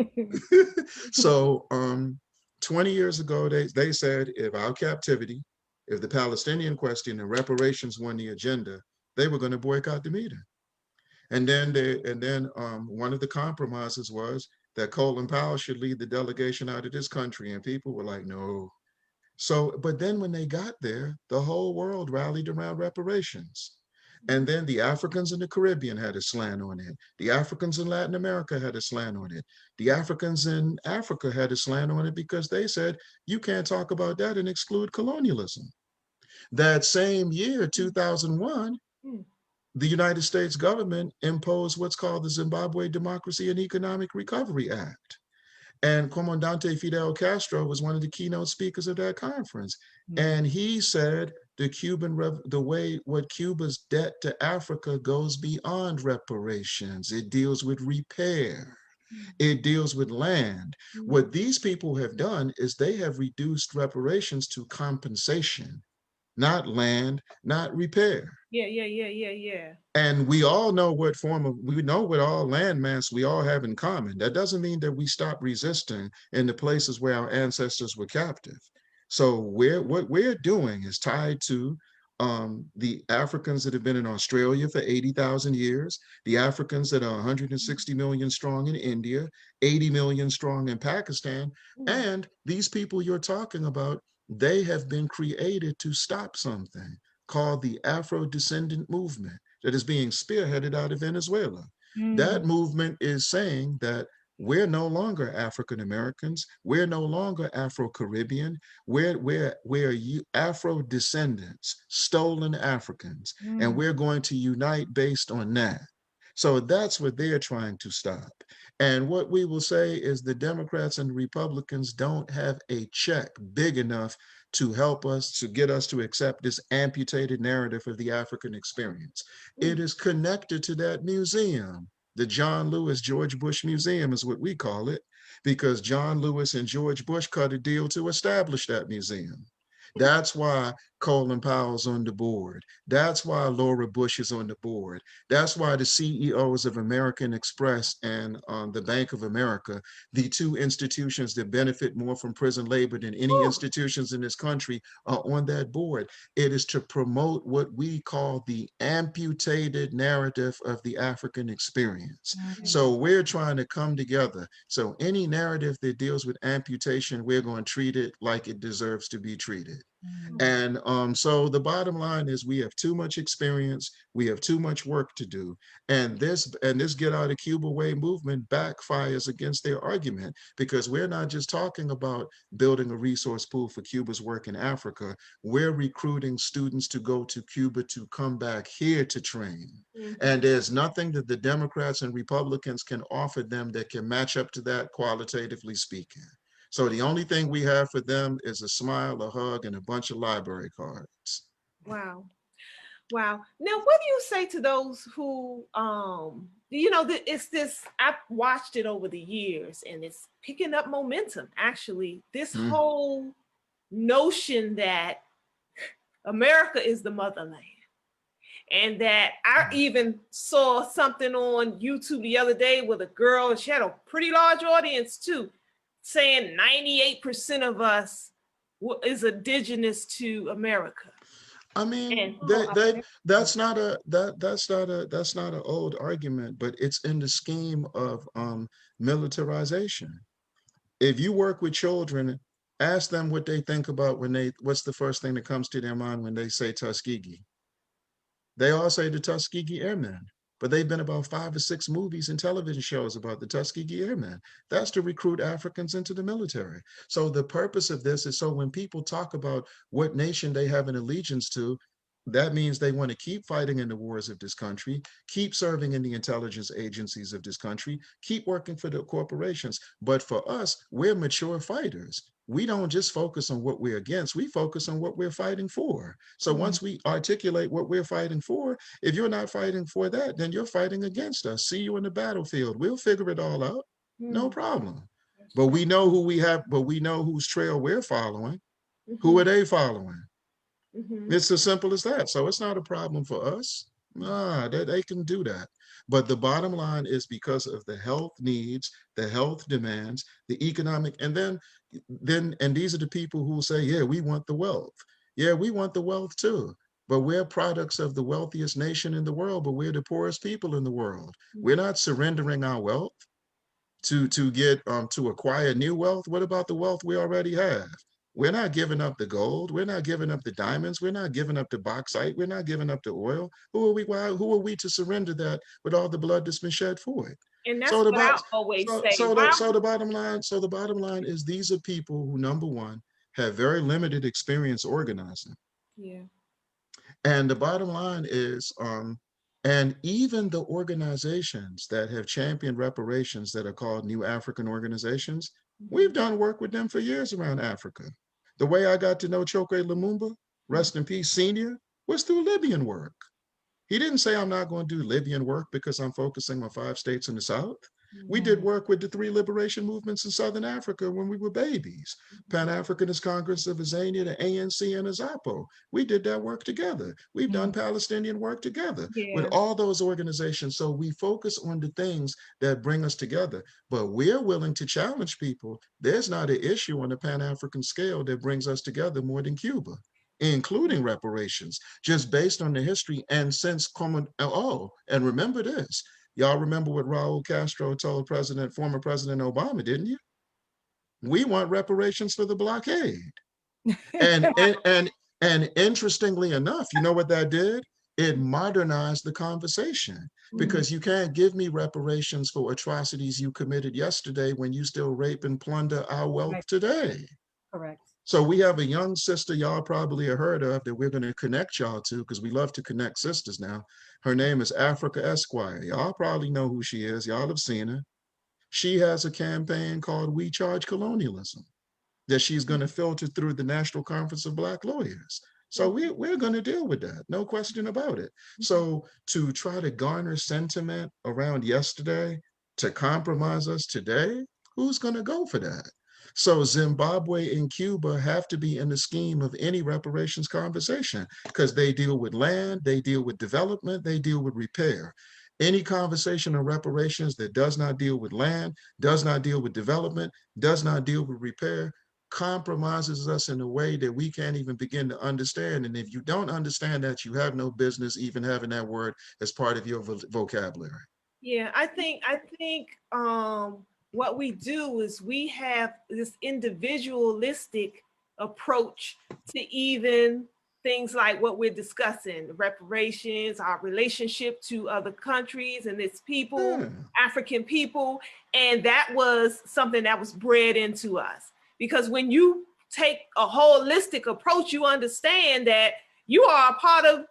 So 20 years ago, they said if our captivity, if the Palestinian question and reparations were on the agenda, they were going to boycott the meeting. And then one of the compromises was that Colin Powell should lead the delegation out of this country, and people were like, no. So, but then when they got there, the whole world rallied around reparations. And then the Africans in the Caribbean had a slant on it. The Africans in Latin America had a slant on it. The Africans in Africa had a slant on it because they said, you can't talk about that and exclude colonialism. That same year, 2001, the United States government imposed what's called the Zimbabwe Democracy and Economic Recovery Act. And Comandante Fidel Castro was one of the keynote speakers of that conference. And he said what Cuba's debt to Africa goes beyond reparations. It deals with repair. It deals with land. What these people have done is they have reduced reparations to compensation, not land, not repair. Yeah. And we all know what all landmass we all have in common. That doesn't mean that we stop resisting in the places where our ancestors were captive. So what we're doing is tied to the Africans that have been in Australia for 80,000 years, the Africans that are 160 million strong in India, 80 million strong in Pakistan, and these people you're talking about, they have been created to stop something called the Afro-descendant movement that is being spearheaded out of Venezuela. That movement is saying that we're no longer African Americans, we're no longer Afro-Caribbean, we're Afro-descendants, stolen Africans, and we're going to unite based on that. So that's what they're trying to stop. And what we will say is the Democrats and Republicans don't have a check big enough to help us, to get us to accept this amputated narrative of the African experience. It is connected to that museum. The John Lewis George Bush Museum is what we call it, because John Lewis and George Bush cut a deal to establish that museum. That's why Colin Powell's on the board. That's why Laura Bush is on the board. That's why the CEOs of American Express and the Bank of America, the two institutions that benefit more from prison labor than any institutions in this country, are on that board. It is to promote what we call the amputated narrative of the African experience. So we're trying to come together. So any narrative that deals with amputation, we're going to treat it like it deserves to be treated. And so the bottom line is we have too much experience, we have too much work to do. And this Get Out of Cuba Way movement backfires against their argument, because we're not just talking about building a resource pool for Cuba's work in Africa, we're recruiting students to go to Cuba to come back here to train. And there's nothing that the Democrats and Republicans can offer them that can match up to that, qualitatively speaking. So the only thing we have for them is a smile, a hug, and a bunch of library cards. Wow. Now, what do you say to those who, it's this, I've watched it over the years and it's picking up momentum, actually, this whole notion that America is the motherland. And that I even saw something on YouTube the other day with a girl, and she had a pretty large audience too, saying 98% of us is indigenous to America. I mean, that's not an old argument, but it's in the scheme of militarization. If you work with children, ask them what they think about what's the first thing that comes to their mind when they say Tuskegee. They all say the Tuskegee Airmen. but they've been about 5 or 6 movies and television shows about the Tuskegee Airmen. That's to recruit Africans into the military. So the purpose of this is so when people talk about what nation they have an allegiance to, that means they want to keep fighting in the wars of this country, keep serving in the intelligence agencies of this country, keep working for the corporations. But for us, we're mature fighters. We don't just focus on what we're against, we focus on what we're fighting for. So once we articulate what we're fighting for, if you're not fighting for that, then you're fighting against us. See you in the battlefield. We'll figure it all out. No problem. But we know who we have, but we know whose trail we're following. Who are they following? It's as simple as that. So it's not a problem for us. Nah, they can do that. But the bottom line is because of the health needs, the health demands, the economic, and then these are the people who say, yeah, we want the wealth. Yeah, we want the wealth too. But we're products of the wealthiest nation in the world, but we're the poorest people in the world. We're not surrendering our wealth to acquire new wealth. What about the wealth we already have? We're not giving up the gold. We're not giving up the diamonds. We're not giving up the bauxite. We're not giving up the oil. Who are we to surrender that with all the blood that's been shed for it? And that's what I always say. So the bottom line is these are people who, number one, have very limited experience organizing. Yeah. And the bottom line is, and even the organizations that have championed reparations that are called New African Organizations, we've done work with them for years around Africa. The way I got to know Chokwe Lumumba, rest in peace, Senior, was through Libyan work. He didn't say, I'm not going to do Libyan work because I'm focusing on 5 states in the South. We did work with the 3 liberation movements in Southern Africa when we were babies. Pan-Africanist Congress of Azania, the ANC, and Azapo. We did that work together. We've done Palestinian work together with all those organizations. So we focus on the things that bring us together. But we're willing to challenge people. There's not an issue on the Pan-African scale that brings us together more than Cuba, including reparations, just based on the history. And since and remember this, y'all remember what Raul Castro told former President Obama, didn't you? We want reparations for the blockade. And interestingly enough, you know what that did? It modernized the conversation, because you can't give me reparations for atrocities you committed yesterday when you still rape and plunder our wealth today. Correct. So we have a young sister y'all probably have heard of that we're going to connect y'all to, because we love to connect sisters now. Her name is Africa Esquire. Y'all probably know who she is. Y'all have seen her. She has a campaign called We Charge Colonialism that she's going to filter through the National Conference of Black Lawyers. So we're going to deal with that. No question about it. So to try to garner sentiment around yesterday to compromise us today, who's going to go for that? So Zimbabwe and Cuba have to be in the scheme of any reparations conversation, because they deal with land, they deal with development, they deal with repair. Any conversation on reparations that does not deal with land, does not deal with development, does not deal with repair, compromises us in a way that we can't even begin to understand. And if you don't understand that, you have no business even having that word as part of your vocabulary. Yeah, I think what we do is we have this individualistic approach to even things like what we're discussing, reparations, our relationship to other countries and its people, African people. And that was something that was bred into us. Because when you take a holistic approach, you understand that you are a part of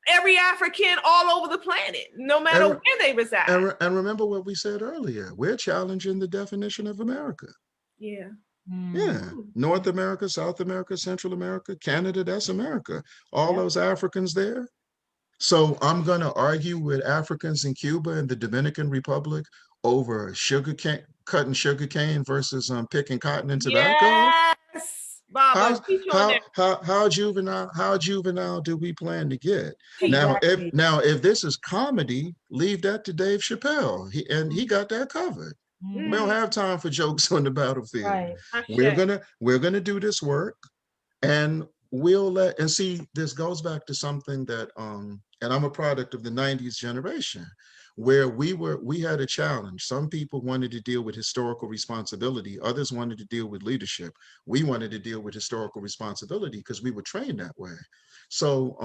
every African all over the planet, no matter where they reside. And remember what we said earlier, we're challenging the definition of America. Yeah. Yeah. North America, South America, Central America, Canada, that's America. All those Africans there. So I'm going to argue with Africans in Cuba and the Dominican Republic over cutting sugar cane versus picking cotton and tobacco. Yes, Baba, how juvenile do we plan to get? Exactly. Now, if this is comedy, leave that to Dave Chappelle. He got that covered. We don't have time for jokes on the battlefield. Right. We're gonna do this work, and see, this goes back to something that and I'm a product of the 90s generation, where we had a challenge. Some people wanted to deal with historical responsibility, others wanted to deal with leadership. We wanted to deal with historical responsibility because we were trained that way. So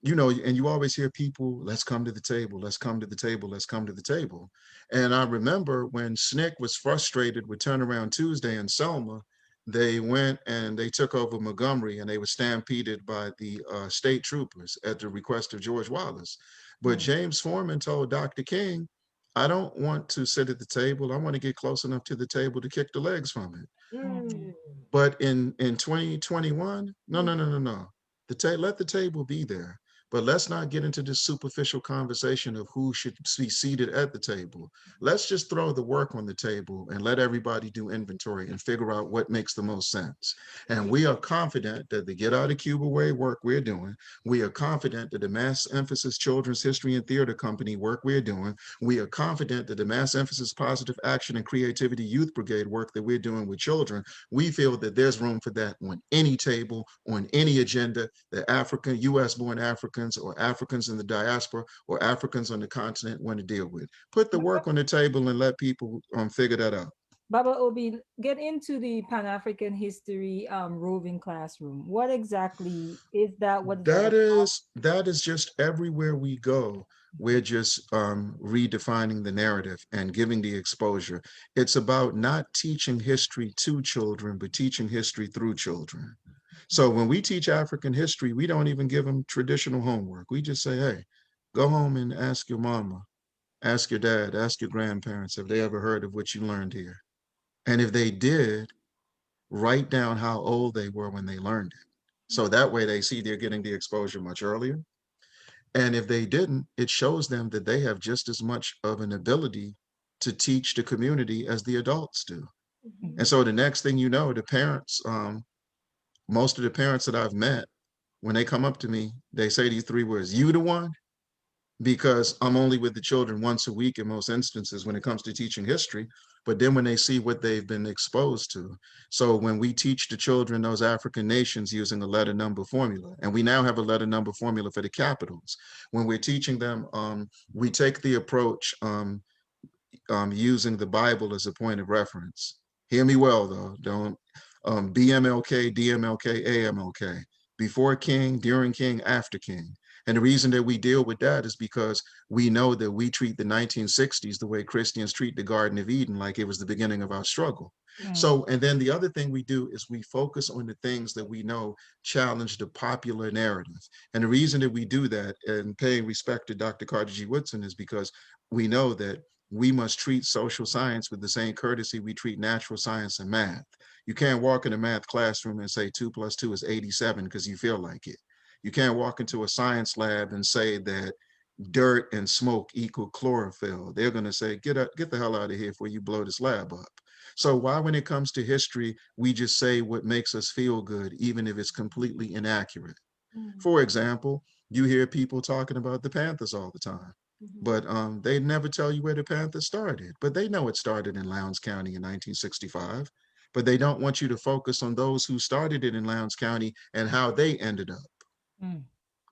you know, and you always hear people, let's come to the table, let's come to the table, let's come to the table. And I remember when SNCC was frustrated with Turnaround Tuesday in Selma, they went and they took over Montgomery and they were stampeded by the state troopers at the request of George Wallace. But James Foreman told Dr. King, I don't want to sit at the table. I want to get close enough to the table to kick the legs from it. But in 2021, no. Let the table be there. But let's not get into this superficial conversation of who should be seated at the table. Let's just throw the work on the table and let everybody do inventory and figure out what makes the most sense. And we are confident that the Get Out of Cuba way work we're doing, we are confident that the Mass Emphasis Children's History and Theater Company work we're doing, we are confident that the Mass Emphasis Positive Action and Creativity Youth Brigade work that we're doing with children, we feel that there's room for that on any table, on any agenda that African, US-born Africans or Africans in the diaspora or Africans on the continent want to deal with. Put the work on the table and let people figure that out. Baba Obi, get into the Pan-African History Roving Classroom. What exactly is that? What is that is just everywhere we go. We're just redefining the narrative and giving the exposure. It's about not teaching history to children, but teaching history through children. So when we teach African history, we don't even give them traditional homework. We just say, hey, go home and ask your mama, ask your dad, ask your grandparents, have they ever heard of what you learned here? And if they did, write down how old they were when they learned it. So that way they see they're getting the exposure much earlier. And if they didn't, it shows them that they have just as much of an ability to teach the community as the adults do. And so the next thing you know, the parents, most of the parents that I've met, when they come up to me, they say these three words, you the one? Because I'm only with the children once a week in most instances when it comes to teaching history, but then when they see what they've been exposed to. So when we teach the children those African nations using a letter number formula, and we now have a letter number formula for the capitals, when we're teaching them, we take the approach using the Bible as a point of reference. Hear me well though, don't BMLK, DMLK, AMLK, before king, during king, after king. And the reason that we deal with that is because we know that we treat the 1960s the way Christians treat the Garden of Eden, like it was the beginning of our struggle. So, and then the other thing we do is we focus on the things that we know challenge the popular narrative. And the reason that we do that, and paying respect to Dr. Carter G. Woodson, is because we know that we must treat social science with the same courtesy we treat natural science and math. You can't walk in a math classroom and say 2 + 2 is 87 because you feel like it. You can't walk into a science lab and say that dirt and smoke equal chlorophyll. They're going to say, get the hell out of here before you blow this lab up. So why, when it comes to history, we just say what makes us feel good, even if it's completely inaccurate? For example, you hear people talking about the Panthers all the time, but they never tell you where the Panthers started. But they know it started in Lowndes County in 1965. But they don't want you to focus on those who started it in Lowndes County and how they ended up.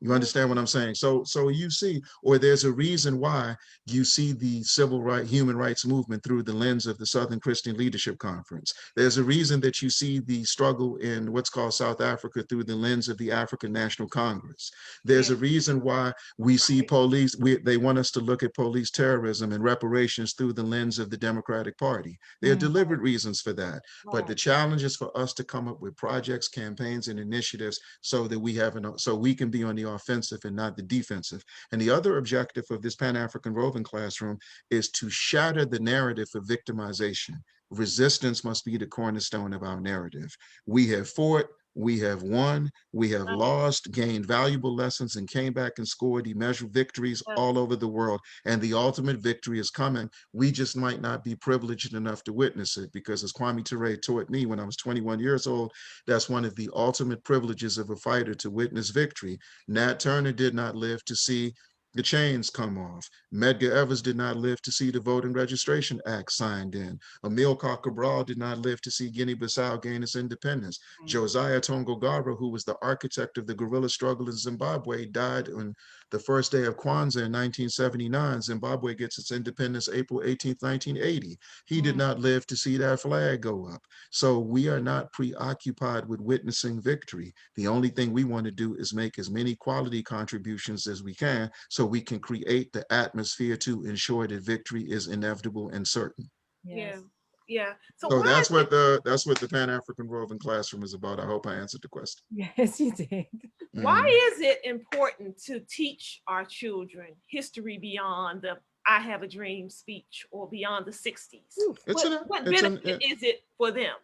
You understand what I'm saying? So you see, or there's a reason why you see the civil rights, human rights movement through the lens of the Southern Christian Leadership Conference. There's a reason that you see the struggle in what's called South Africa through the lens of the African National Congress. There's a reason why we see police, they want us to look at police terrorism and reparations through the lens of the Democratic Party. There are deliberate reasons for that. But the challenge is for us to come up with projects, campaigns, and initiatives so that so we can be on the offensive and not the defensive. And the other objective of this Pan-African Roving Classroom is to shatter the narrative of victimization. Resistance must be the cornerstone of our narrative. We have fought, we have won, we have lost, gained valuable lessons, and came back and scored immeasurable victories all over the world. And the ultimate victory is coming. We just might not be privileged enough to witness it, because as Kwame Ture taught me when I was 21 years old, that's one of the ultimate privileges of a fighter, to witness victory. Nat Turner did not live to see the chains come off. Medgar Evers did not live to see the Voting Registration Act signed in. Amilcar Cabral did not live to see Guinea-Bissau gain its independence. Josiah Tongogara, who was the architect of the guerrilla struggle in Zimbabwe, died on the first day of Kwanzaa in 1979. Zimbabwe gets its independence April 18th, 1980. He did not live to see that flag go up. So we are not preoccupied with witnessing victory. The only thing we want to do is make as many quality contributions as we can so we can create the atmosphere to ensure that victory is inevitable and certain. Yeah. Yeah. So that's what the Pan-African Roving Classroom is about. I hope I answered the question. Yes, you did. Why is it important to teach our children history beyond the I Have a Dream speech or beyond the 60s? What benefit is it for them?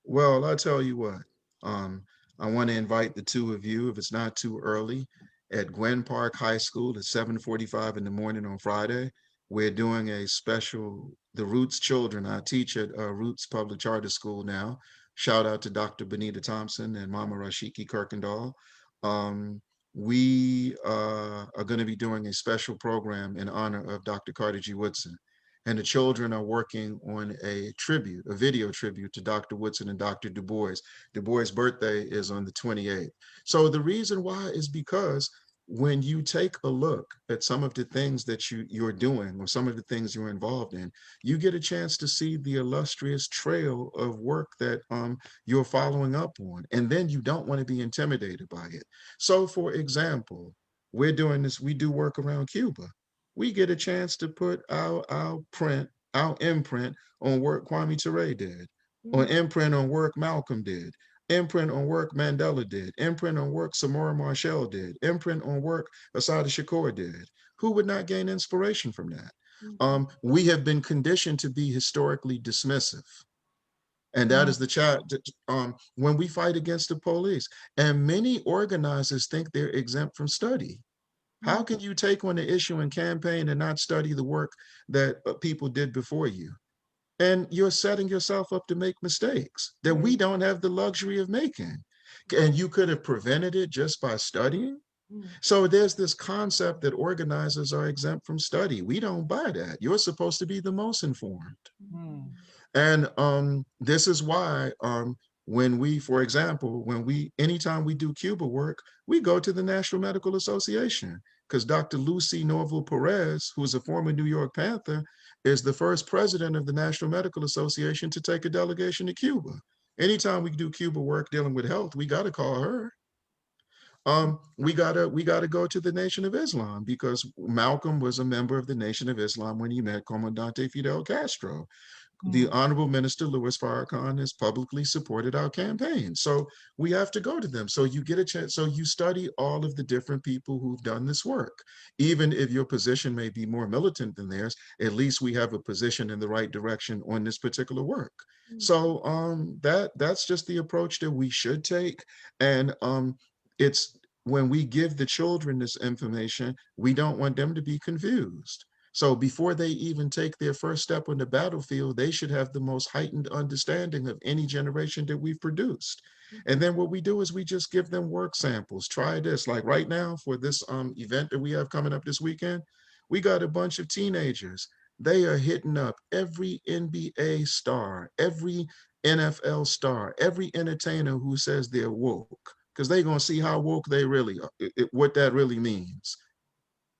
Well, I'll tell you what. I want to invite the two of you, if it's not too early, at Gwen Park High School at 7:45 in the morning on Friday. We're doing a special, the Roots children. I teach at Roots Public Charter School now. Shout out to Dr. Benita Thompson and Mama Rashiki Kirkendall. We are going to be doing a special program in honor of Dr. Carter G. Woodson. And the children are working on a video tribute to Dr. Woodson and Dr. Du Bois. Du Bois' birthday is on the 28th. So the reason why is because when you take a look at some of the things that you're doing or some of the things you're involved in, you get a chance to see the illustrious trail of work that you're following up on. And then you don't want to be intimidated by it. So for example, we're doing this, we do work around Cuba. We get a chance to put our imprint on work Kwame Ture did, on imprint on work Malcolm did, imprint on work Mandela did, imprint on work Samora Machel did, imprint on work Assata Shakur did. Who would not gain inspiration from that? We have been conditioned to be historically dismissive. And that is the challenge when we fight against the police. And many organizers think they're exempt from study. How can you take on the issue and campaign and not study the work that people did before you? And you're setting yourself up to make mistakes that we don't have the luxury of making. And you could have prevented it just by studying. So there's this concept that organizers are exempt from study. We don't buy that. You're supposed to be the most informed. And this is why when we, for example, anytime we do Cuba work, we go to the National Medical Association because Dr. Lucy Norval Perez, who's a former New York Panther, is the first president of the National Medical Association to take a delegation to Cuba. Anytime we do Cuba work dealing with health, we got to call her. We gotta go to the Nation of Islam because Malcolm was a member of the Nation of Islam when he met Comandante Fidel Castro. The Honorable Minister Louis Farrakhan has publicly supported our campaign. So we have to go to them. So you get a chance. So you study all of the different people who've done this work. Even if your position may be more militant than theirs, at least we have a position in the right direction on this particular work. So that's just the approach that we should take. And it's when we give the children this information, we don't want them to be confused. So before they even take their first step on the battlefield, they should have the most heightened understanding of any generation that we've produced. And then what we do is we just give them work samples. Try this. Like right now for this event that we have coming up this weekend, we got a bunch of teenagers. They are hitting up every NBA star, every NFL star, every entertainer who says they're woke, because they're going to see how woke they really are, what that really means.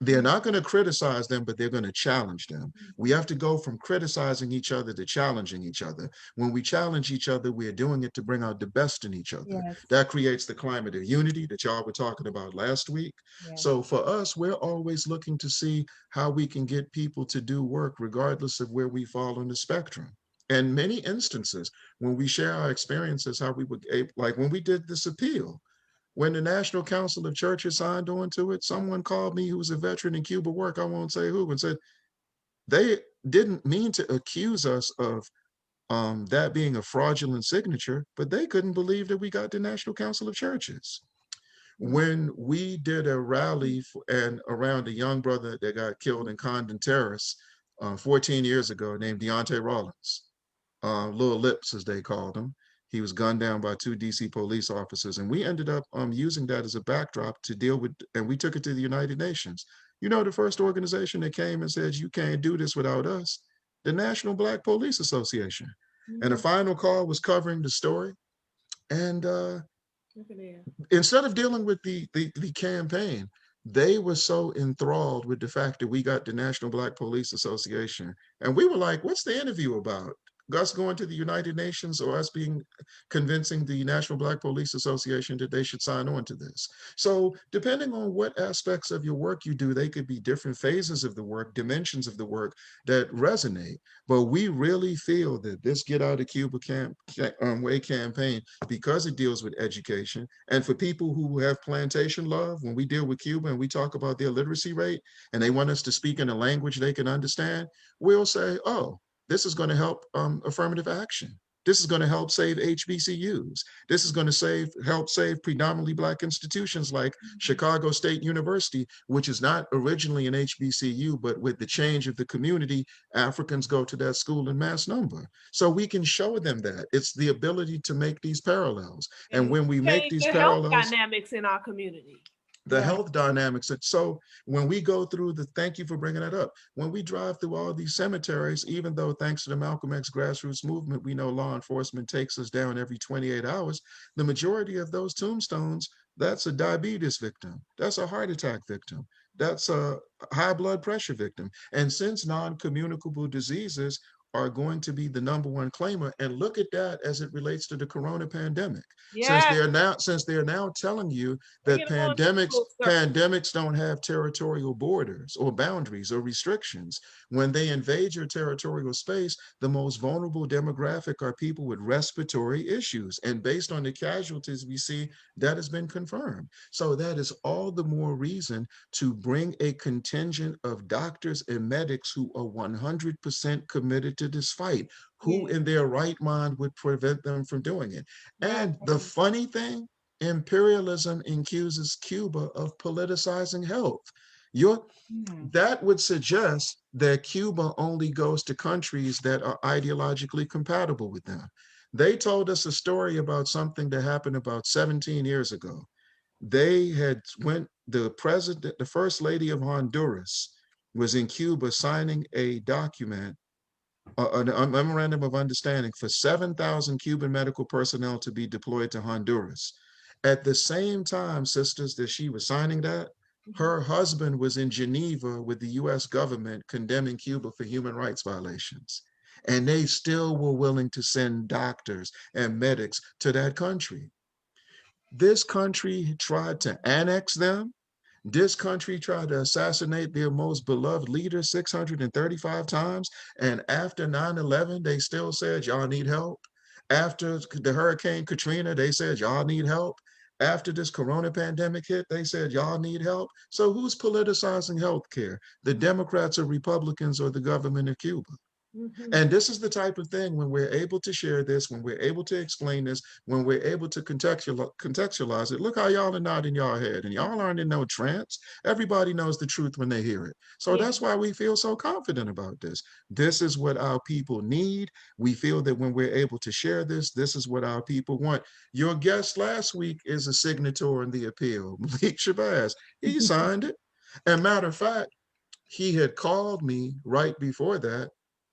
They're not going to criticize them, but they're going to challenge them. We have to go from criticizing each other to challenging each other. When we challenge each other, we're doing it to bring out the best in each other. Yes. That creates the climate of unity that y'all were talking about last week. Yes. So for us, we're always looking to see how we can get people to do work regardless of where we fall on the spectrum. And many instances, when we share our experiences, how we would, like when we did this appeal, when the National Council of Churches signed on to it, someone called me who was a veteran in Cuba work, I won't say who, and said they didn't mean to accuse us of that being a fraudulent signature, but they couldn't believe that we got the National Council of Churches. When we did a rally around a young brother that got killed in Condon Terrace 14 years ago named Deontay Rollins, Little Lips as they called him. He was gunned down by 2 DC police officers. And we ended up using that as a backdrop to deal with, and we took it to the United Nations. You know, the first organization that came and said, you can't do this without us, the National Black Police Association. And the final call was covering the story. And instead of dealing with the campaign, they were so enthralled with the fact that we got the National Black Police Association. And we were like, what's the interview about? Us going to the United Nations or us convincing the National Black Police Association that they should sign on to this? So depending on what aspects of your work you do, they could be different phases of the work, dimensions of the work that resonate. But we really feel that this Get Out of Cuba Way campaign, because it deals with education, and for people who have plantation love, when we deal with Cuba and we talk about their literacy rate and they want us to speak in a language they can understand, we'll say, oh, this is going to help affirmative action. This is going to help save HBCUs. This is going to help save predominantly Black institutions like Chicago State University, which is not originally an HBCU, but with the change of the community, Africans go to that school in mass number. So we can show them that. It's the ability to make these parallels. And when we make these parallels, health dynamics in our community. The health dynamics. So when we go through thank you for bringing that up, when we drive through all these cemeteries, even though thanks to the Malcolm X grassroots movement, we know law enforcement takes us down every 28 hours, the majority of those tombstones, that's a diabetes victim, that's a heart attack victim, that's a high blood pressure victim. And since non-communicable diseases are going to be the #1 claimer, and look at that as it relates to the corona pandemic. Yes. Since they're now telling you that pandemics don't have territorial borders or boundaries or restrictions. When they invade your territorial space, the most vulnerable demographic are people with respiratory issues. And based on the casualties we see, that has been confirmed. So that is all the more reason to bring a contingent of doctors and medics who are 100% committed to this fight. Who in their right mind would prevent them from doing it? And the funny thing, imperialism accuses Cuba of politicizing health. That would suggest that Cuba only goes to countries that are ideologically compatible with them. They told us a story about something that happened about 17 years ago. The first lady of Honduras was in Cuba signing a document, a memorandum of understanding for 7,000 Cuban medical personnel to be deployed to Honduras. At the same time, sisters, that she was signing that, her husband was in Geneva with the US government condemning Cuba for human rights violations. And they still were willing to send doctors and medics to that country. This country tried to annex them. This country tried to assassinate their most beloved leader 635 times. And after 9/11, they still said, y'all need help. After the Hurricane Katrina, they said, y'all need help. After this corona pandemic hit, they said, y'all need help. So who's politicizing healthcare? The Democrats or Republicans or the government of Cuba? And this is the type of thing, when we're able to share this, when we're able to explain this, when we're able to contextualize it. Look how y'all are nodding y'all head, and y'all aren't in no trance. Everybody knows the truth when they hear it. So that's why we feel so confident about this. This is what our people need. We feel that when we're able to share this, this is what our people want. Your guest last week is a signatory in the appeal, Malik Shabazz. He signed it. And matter of fact, he had called me right before that,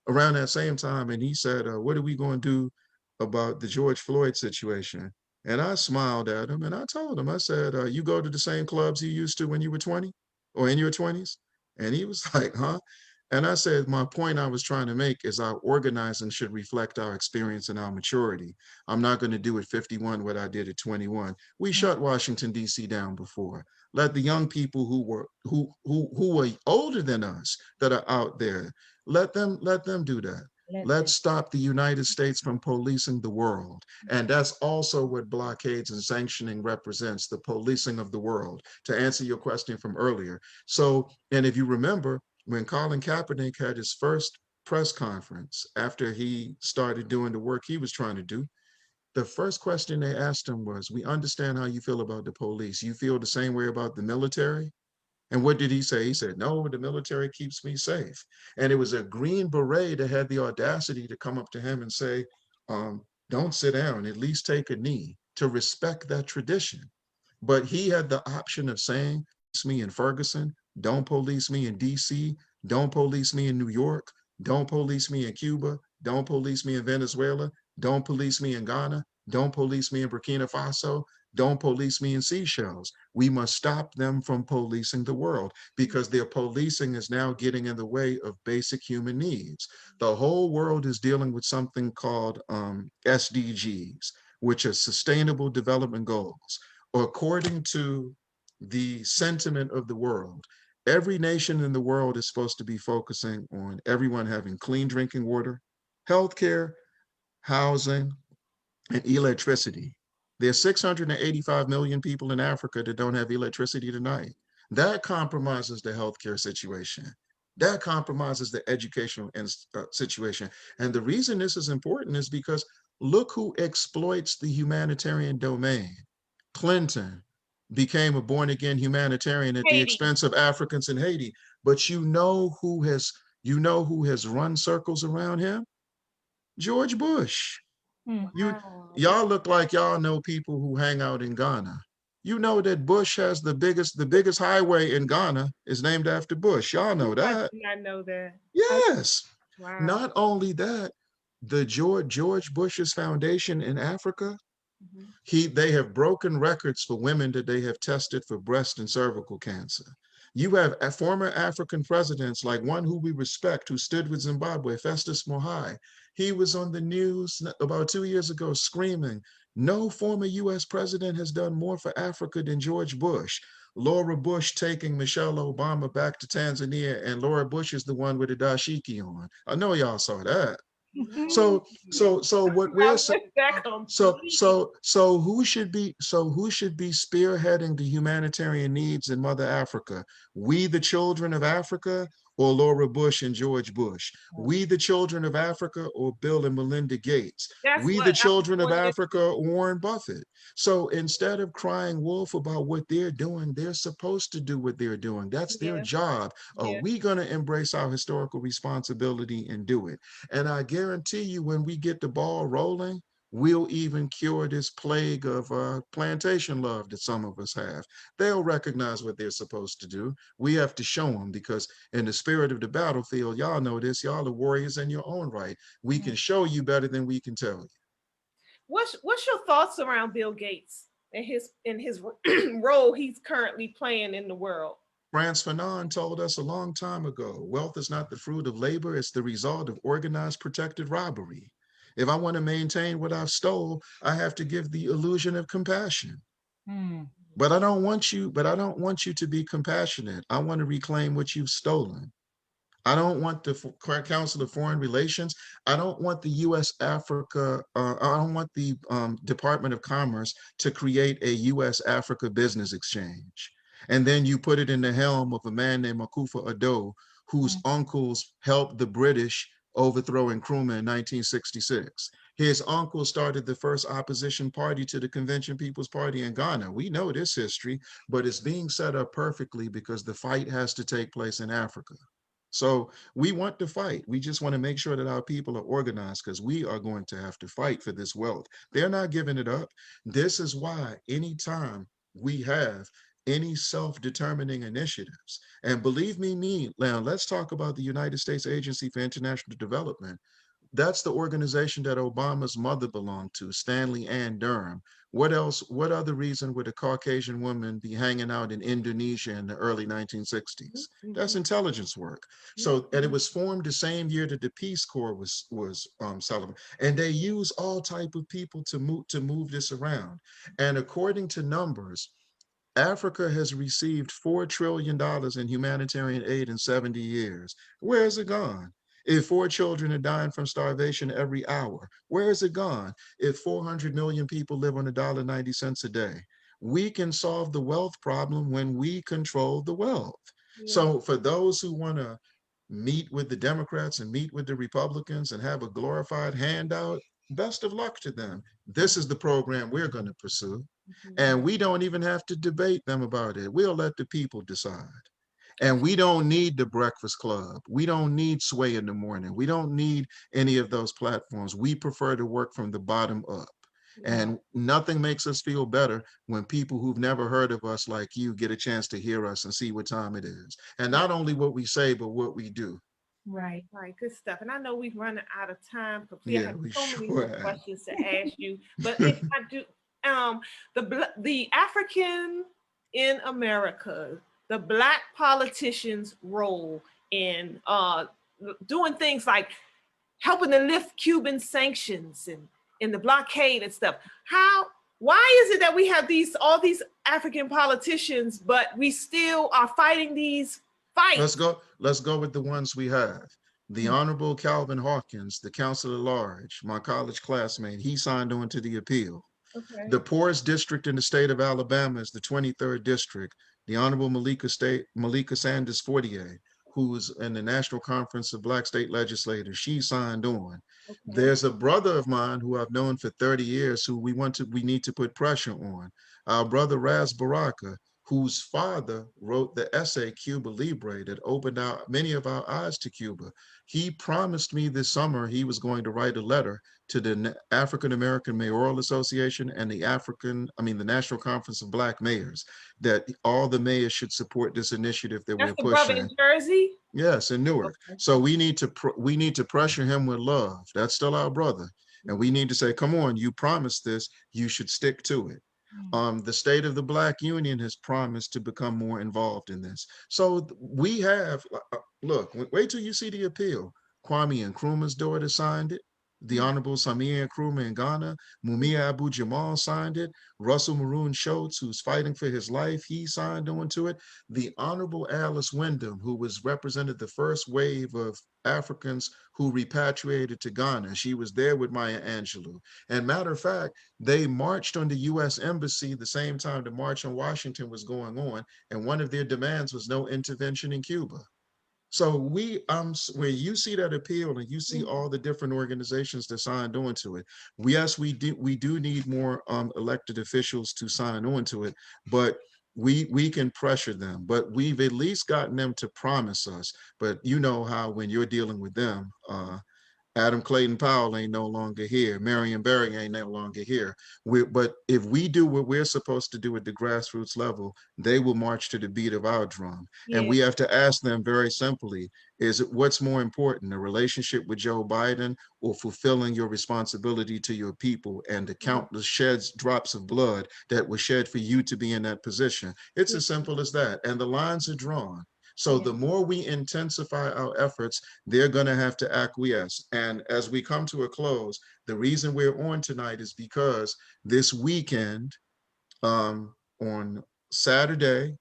around that same time, and he said, what are we going to do about the George Floyd situation? And I smiled at him and I told him, I said, you go to the same clubs you used to when you were 20 or in your 20s? And he was like, huh? And I said, my point I was trying to make is our organizing should reflect our experience and our maturity. I'm not going to do at 51 what I did at 21. We shut Washington, D.C. down before. Let the young people who were older than us that are out there, let them do that. Let's stop the United States from policing the world. And that's also what blockades and sanctioning represents, the policing of the world, to answer your question from earlier. So, and if you remember, when Colin Kaepernick had his first press conference after he started doing the work he was trying to do, the first question they asked him was, we understand how you feel about the police. You feel the same way about the military? And what did he say? He said, no, the military keeps me safe. And it was a Green Beret that had the audacity to come up to him and say, don't sit down, at least take a knee, to respect that tradition. But he had the option of saying, me in Ferguson, Don't police me in DC. Don't police me in New York. Don't police me in Cuba. Don't police me in Venezuela. Don't police me in Ghana. Don't police me in Burkina Faso. Don't police me in Seychelles. We must stop them from policing the world because their policing is now getting in the way of basic human needs. The whole world is dealing with something called SDGs, which are Sustainable Development Goals. According to the sentiment of the world, every nation in the world is supposed to be focusing on everyone having clean drinking water, healthcare, housing, and electricity. There's 685 million people in Africa that don't have electricity tonight. That compromises the healthcare situation. That compromises the educational situation. And the reason this is important is because look who exploits the humanitarian domain. Clinton became a born-again humanitarian at the expense of Africans in Haiti. But you know who has run circles around him? George Bush. Y'all look like y'all know people who hang out in Ghana. You know that Bush has the biggest highway in Ghana is named after Bush. Y'all know that. I know that. Yes. Wow. Not only that, the George Bush's foundation in Africa, they have broken records for women that they have tested for breast and cervical cancer. You have former African presidents, like one who we respect, who stood with Zimbabwe, Festus Mogae. He was on the news about 2 years ago screaming, no former US president has done more for Africa than George Bush. Laura Bush taking Michelle Obama back to Tanzania, and Laura Bush is the one with the dashiki on. I know y'all saw that. So what we're so who should be spearheading the humanitarian needs in Mother Africa? We the children of Africa, or Laura Bush and George Bush? We the children of Africa, or Bill and Melinda Gates? We the children of Africa, or Warren Buffett? So instead of crying wolf about what they're doing, they're supposed to do what they're doing. That's their job. Are we going to embrace our historical responsibility and do it? And I guarantee you, when we get the ball rolling, we'll even cure this plague of plantation love that some of us have. They'll recognize what they're supposed to do. We have to show them, because in the spirit of the battlefield, y'all know this, y'all are warriors in your own right. We can show you better than we can tell you. What's your thoughts around Bill Gates and his role he's currently playing in the world? Frantz Fanon told us a long time ago, wealth is not the fruit of labor, it's the result of organized, protected robbery. If I want to maintain what I've stole, I have to give the illusion of compassion. But I don't want you to be compassionate. I want to reclaim what you've stolen. I don't want the Council of Foreign Relations. I don't want the U.S.-Africa, I don't want the Department of Commerce to create a U.S.-Africa business exchange. And then you put it in the helm of a man named Akufo-Addo, whose uncles helped the British overthrow Nkrumah in 1966. His uncle started the first opposition party to the Convention People's Party in Ghana. We know this history, but it's being set up perfectly because the fight has to take place in Africa. So we want to fight. We just want to make sure that our people are organized, because we are going to have to fight for this wealth. They're not giving it up. This is why anytime we have any self-determining initiatives, and believe me, now let's talk about the United States Agency for International Development. That's the organization that Obama's mother belonged to, Stanley Ann Durham. What else? What other reason would a Caucasian woman be hanging out in Indonesia in the early 1960s? That's intelligence work. So, and it was formed the same year that the Peace Corps was celebrated. And they use all type of people to move this around. And according to numbers, Africa has received $4 trillion in humanitarian aid in 70 years. Where has it gone? If 4 children are dying from starvation every hour, where is it gone? If 400 million people live on $1.90 a day, we can solve the wealth problem when we control the wealth. So for those who want to meet with the Democrats and meet with the Republicans and have a glorified handout, best of luck to them. This is the program we're going to pursue. And we don't even have to debate them about it. We'll let the people decide. And we don't need the Breakfast Club. We don't need Sway in the Morning. We don't need any of those platforms. We prefer to work from the bottom up. And nothing makes us feel better when people who've never heard of us like you get a chance to hear us and see what time it is. And not only what we say, but what we do. Right, good stuff. And I know we've run out of time because we Yeah, have we so many sure more have. questions to ask you. But if I do, the African in America, the Black politicians' role in doing things like helping to lift Cuban sanctions and in the blockade and stuff. Why is it that we have all these African politicians, but we still are fighting these fights? Let's go with the ones we have. The Honorable Calvin Hawkins, the Counselor at Large, my college classmate, he signed on to the appeal. Okay. The poorest district in the state of Alabama is the 23rd district. The Honorable Malika Sanders Fortier, who's in the National Conference of Black State Legislators, she signed on. Okay. There's a brother of mine who I've known for 30 years who we need to put pressure on. Our brother Raz Baraka, whose father wrote the essay Cuba Libre that opened out many of our eyes to Cuba. He promised me this summer he was going to write a letter to the African American Mayoral Association and the National Conference of Black Mayors, that all the mayors should support this initiative that we're pushing. That's the brother in Jersey? Yes, in Newark. Okay. So we need to pressure him with love. That's still our brother. And we need to say, come on, you promised this, you should stick to it. The state of the Black Union has promised to become more involved in this. So we have, look, wait till you see the appeal. Kwame Nkrumah's daughter signed it. The Honorable Samia Nkrumah in Ghana, Mumia Abu Jamal signed it. Russell Maroon Schultz, who's fighting for his life, he signed on to it. The Honorable Alice Wyndham, who represented the first wave of Africans who repatriated to Ghana. She was there with Maya Angelou. And matter of fact, they marched on the U.S. Embassy the same time the March on Washington was going on. And one of their demands was no intervention in Cuba. So where you see that appeal and you see all the different organizations that signed on to it, yes, we do need more elected officials to sign on to it, but we can pressure them. But we've at least gotten them to promise us. But you know how when you're dealing with them, Adam Clayton Powell ain't no longer here. Marion Barry ain't no longer here. But if we do what we're supposed to do at the grassroots level, they will march to the beat of our drum. Yeah. And we have to ask them very simply, what's more important, a relationship with Joe Biden or fulfilling your responsibility to your people and the countless drops of blood that were shed for you to be in that position? It's as simple as that. And the lines are drawn. So the more we intensify our efforts, they're going to have to acquiesce. And as we come to a close, the reason we're on tonight is because this weekend, on Saturday,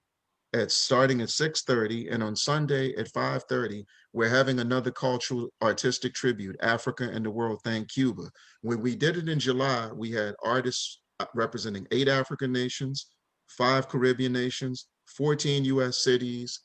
starting at 6:30 and on Sunday at 5:30, we're having another cultural artistic tribute, Africa and the World Thank Cuba. When we did it in July, we had artists representing 8 African nations, 5 Caribbean nations, 14 US cities,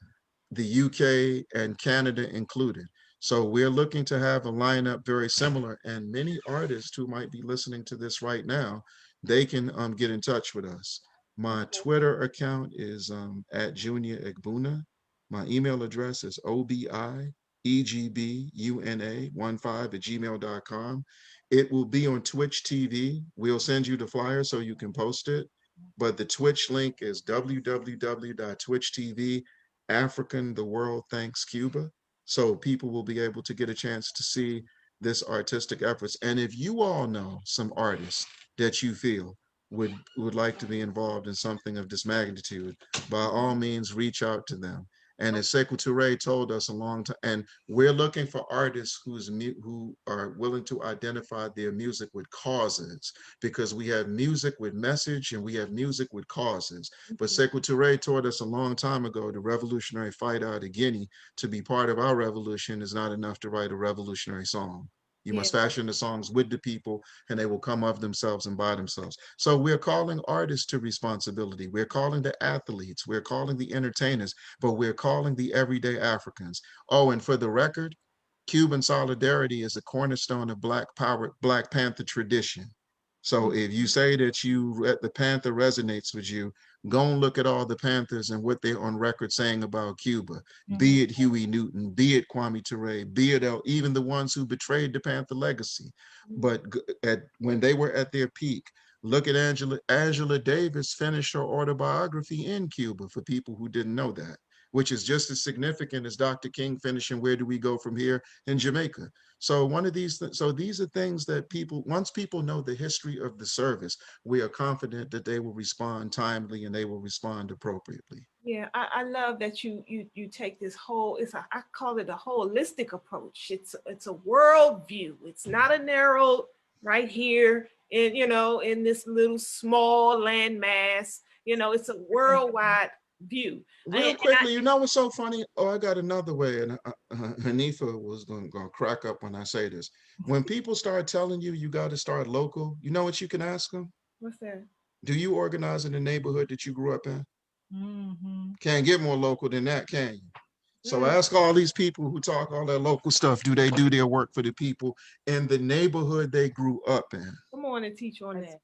the UK and Canada included. So we're looking to have a lineup very similar, and many artists who might be listening to this right now, they can get in touch with us. My Twitter account is at Junior Egbuna. My email address is obiEgbuna15@gmail.com. It will be on Twitch TV. We'll send you the flyer so you can post it. But the Twitch link is www.twitch.tv African the World Thanks Cuba. So people will be able to get a chance to see this artistic efforts. And if you all know some artists that you feel would like to be involved in something of this magnitude, by all means, reach out to them. And as Sekou Touré told us a long time, and we're looking for artists who are willing to identify their music with causes, because we have music with message and we have music with causes. But Sekou Touré taught us a long time ago, the revolutionary fight out of Guinea, to be part of our revolution is not enough to write a revolutionary song. You must fashion the songs with the people, and they will come of themselves and by themselves. So we're calling artists to responsibility. We're calling the athletes. We're calling the entertainers, but we're calling the everyday Africans. Oh, and for the record, Cuban solidarity is a cornerstone of Black Power, Black Panther tradition. So if you say that the Panther resonates with you, go and look at all the Panthers and what they're on record saying about Cuba, be it Huey Newton, be it Kwame Ture, be it even the ones who betrayed the Panther legacy. But when they were at their peak, look at Angela Davis finished her autobiography in Cuba, for people who didn't know that, which is just as significant as Dr. King finishing Where Do We Go From Here in Jamaica. So these are things that once people know the history of the service, we are confident that they will respond timely and they will respond appropriately. Yeah, I love that you take this whole, I call it a holistic approach. It's a world view. It's not a narrow right here in this little small landmass. It's a worldwide view. Real quickly, you know what's so funny? Oh, I got another way, and Hanifa was going to crack up when I say this. When people start telling you you got to start local, you know what you can ask them? What's that? Do you organize in the neighborhood that you grew up in? Can't get more local than that, can you? So ask all these people who talk all that local stuff, do they do their work for the people in the neighborhood they grew up in? Come on and teach on that.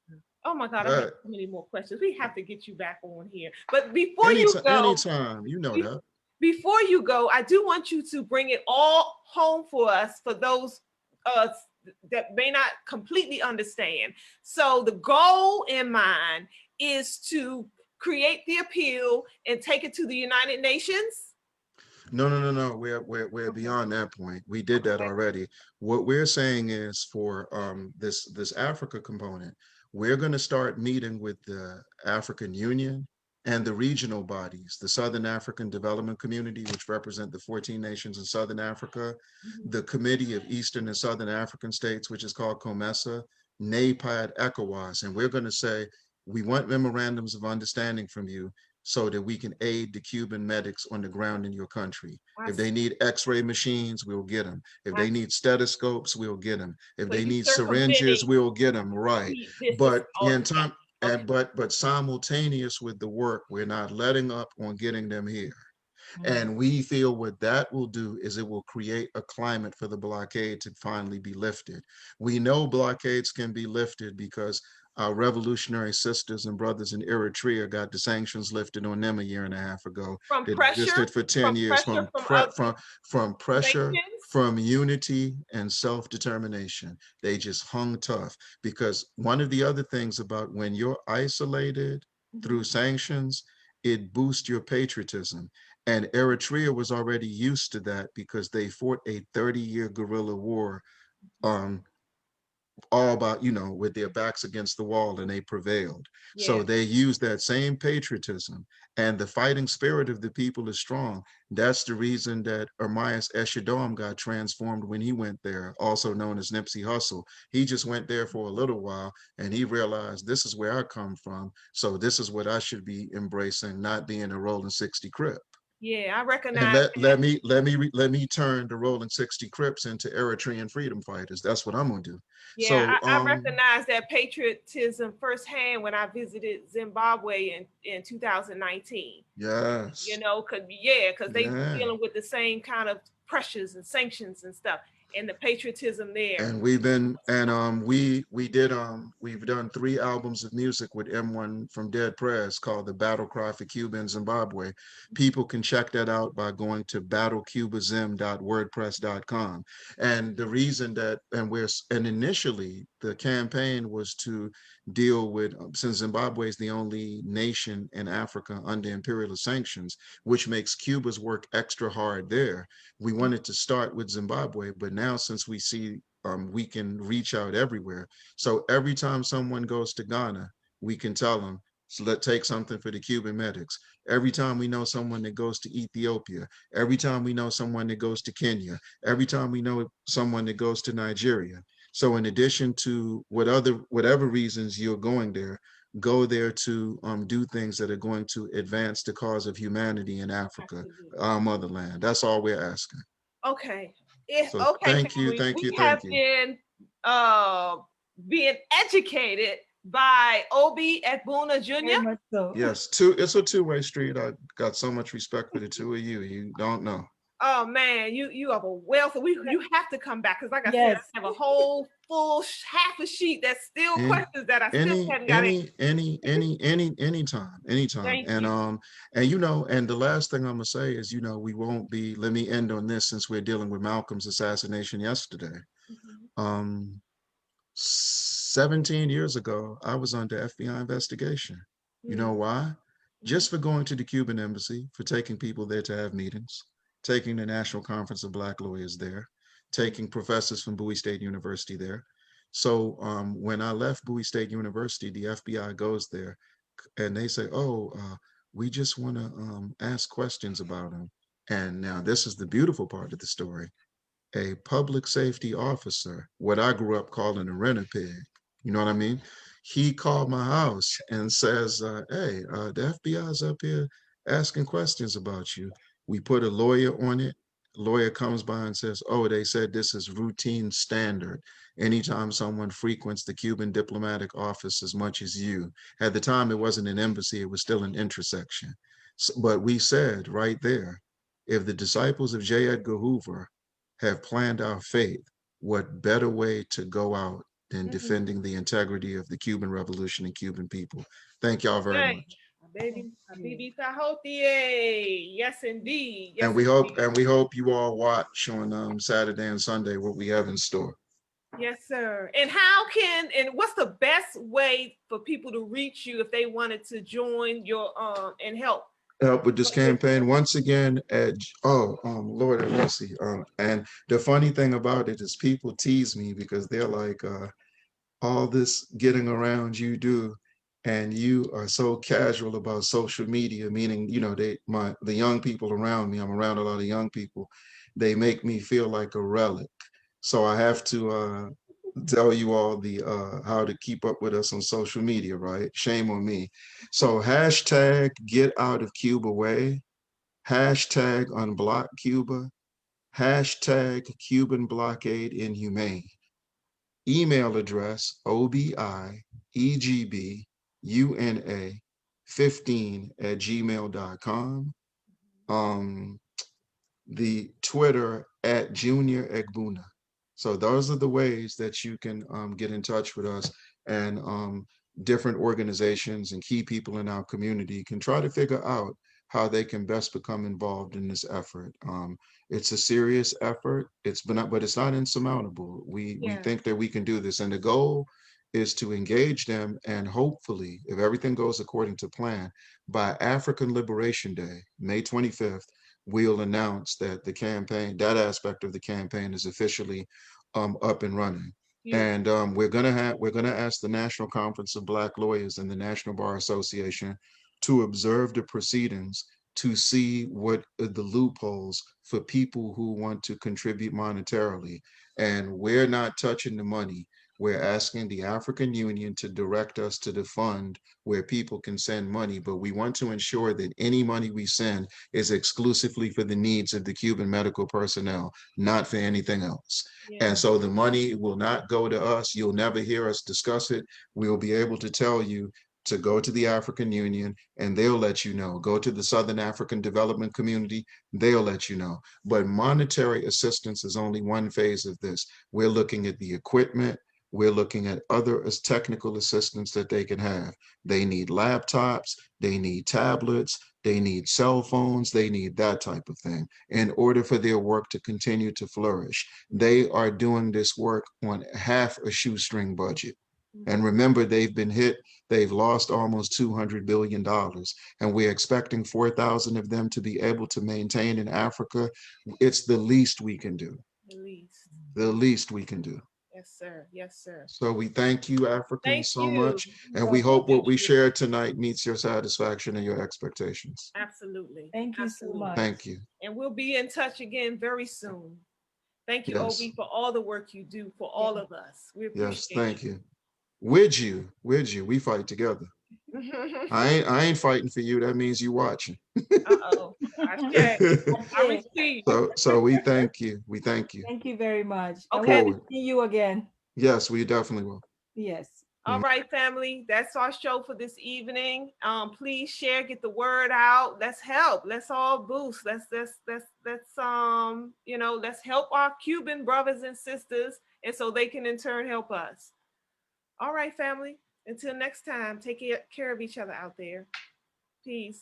Oh my God, I have so many more questions. We have to get you back on here. But before you go, anytime, you know that. Before you go, I do want you to bring it all home for us, for those that may not completely understand. So the goal in mind is to create the appeal and take it to the United Nations? No. We're beyond that point. We did that already. What we're saying is for this Africa component, we're going to start meeting with the African Union and the regional bodies, the Southern African Development Community, which represent the 14 nations in Southern Africa, the Committee of Eastern and Southern African States, which is called COMESA, NAPAD, ECOWAS, and we're going to say, we want memorandums of understanding from you so that we can aid the Cuban medics on the ground in your country. If they need x-ray machines, we'll get them. If they need stethoscopes, we'll get them. If they need syringes, we'll get them, right. But in time, but simultaneous with the work, we're not letting up on getting them here. And we feel what that will do is it will create a climate for the blockade to finally be lifted. We know blockades can be lifted because our revolutionary sisters and brothers in Eritrea got the sanctions lifted on them a year and a half ago. From that pressure? Existed for 10 years from pressure, sanctions? From unity and self-determination. They just hung tough, because one of the other things about when you're isolated through sanctions, it boosts your patriotism. And Eritrea was already used to that because they fought a 30-year guerrilla war, all about, with their backs against the wall, and they prevailed. Yeah. So they used that same patriotism, and the fighting spirit of the people is strong. That's the reason that Ermias Eshadom got transformed when he went there, also known as Nipsey Hussle. He just went there for a little while and he realized, this is where I come from. So this is what I should be embracing, not being a rolling 60 Crip. Yeah, I recognize. And let me turn the rolling 60 Crips into Eritrean freedom fighters. That's what I'm gonna do. Yeah, so, I recognize that patriotism firsthand when I visited Zimbabwe in 2019. Yes. Because they were dealing with the same kind of pressures and sanctions and stuff, and the patriotism there. And we've done 3 albums of music with M1 from Dead Prez called The Battle Cry for Cuba and Zimbabwe. People can check that out by going to battlecubazim.wordpress.com. And the reason that, and initially the campaign was to deal with, since Zimbabwe is the only nation in Africa under imperialist sanctions, which makes Cuba's work extra hard there. We wanted to start with Zimbabwe, but now since we see we can reach out everywhere. So every time someone goes to Ghana, we can tell them, so let's take something for the Cuban medics. Every time we know someone that goes to Ethiopia, every time we know someone that goes to Kenya, every time we know someone that goes to Nigeria. So in addition to whatever reasons you're going there, go there to do things that are going to advance the cause of humanity in Africa, our motherland. That's all we're asking. Okay. So okay. Thank you. We have been being educated by Obi Egbuna Jr. So. Yes, it's a two-way street. I got so much respect for the two of you. You don't know. Oh man, you have a wealth. You have to come back because, like I said, Yes. I have a whole full half a sheet that's still questions that I still haven't got answered. Anytime. Thank you. And you know, and the last thing I'm gonna say is, you know, we won't be. Let me end on this since we're dealing with Malcolm's assassination yesterday. 17 years ago, I was under FBI investigation. You know why? Just for going to the Cuban embassy, for taking people there to have meetings, taking the National Conference of Black Lawyers there, taking professors from Bowie State University there. So when I left Bowie State University, the FBI goes there and they say, oh, we just want to ask questions about him. And now this is the beautiful part of the story. A public safety officer, what I grew up calling a rent-a-pig, you know what I mean? He called my house and says, hey, the FBI's up here asking questions about you. We put a lawyer on it. Lawyer comes by and says, oh, they said this is routine standard. Anytime someone frequents the Cuban diplomatic office as much as you. At the time, it wasn't an embassy, it was still an intersection. So, but we said right there, if the disciples of J. Edgar Hoover have planned our fate, what better way to go out than defending the integrity of the Cuban Revolution and Cuban people? Thank y'all very much. Baby, yes, indeed. Yes, And we hope you all watch on Saturday and Sunday what we have in store. Yes, sir. And what's the best way for people to reach you if they wanted to join your and help with this campaign once again at Lord have mercy. And the funny thing about it is people tease me because they're like, all this getting around you do, and you are so casual about social media, meaning, you know, the young people around me, I'm around a lot of young people, they make me feel like a relic. So I have to tell you all the how to keep up with us on social media, right? Shame on me. So hashtag get out of Cuba way, hashtag unblock Cuba, hashtag Cuban blockade inhumane. Email address obiegbuna15@gmail.com. The Twitter at Junior Egbuna. So those are the ways that you can get in touch with us, and different organizations and key people in our community can try to figure out how they can best become involved in this effort. It's a serious effort. But it's not insurmountable. We think that we can do this, and the goal is to engage them, and hopefully, if everything goes according to plan, by African Liberation Day, May 25th, we'll announce that the campaign, that aspect of the campaign, is officially up and running. And we're gonna ask the National Conference of Black Lawyers and the National Bar Association to observe the proceedings to see what are the loopholes for people who want to contribute monetarily. And we're not touching the money. We're asking the African Union to direct us to the fund where people can send money, but we want to ensure that any money we send is exclusively for the needs of the Cuban medical personnel, not for anything else. And so the money will not go to us. You'll never hear us discuss it. We'll be able to tell you to go to the African Union and they'll let you know. Go to the Southern African Development Community, they'll let you know. But monetary assistance is only one phase of this. We're looking at the equipment. We're looking at other technical assistance that they can have. They need laptops, they need tablets, they need cell phones, they need that type of thing in order for their work to continue to flourish. They are doing this work on half a shoestring budget. And remember, they've been hit, they've lost almost $200 billion. And we're expecting 4,000 of them to be able to maintain in Africa. It's the least we can do. The least we can do. Yes, sir. Yes, sir. So we thank you, Africans, so much. And we hope what we shared tonight meets your satisfaction and your expectations. Absolutely. Thank you so much. Thank you. And we'll be in touch again very soon. Thank you, Obi, for all the work you do for all of us. We appreciate it. Thank you. With you, we fight together. I ain't fighting for you. That means you watching. Uh-oh. I receive. So we thank you. We thank you. Thank you very much. Okay. And we'll see you again. Yes, we definitely will. Yes. All right, family, that's our show for this evening. Please share, get the word out. Let's help. Let's all boost. Let's you know, let's help our Cuban brothers and sisters, and so they can in turn help us. All right, family. Until next time, take care of each other out there. Peace.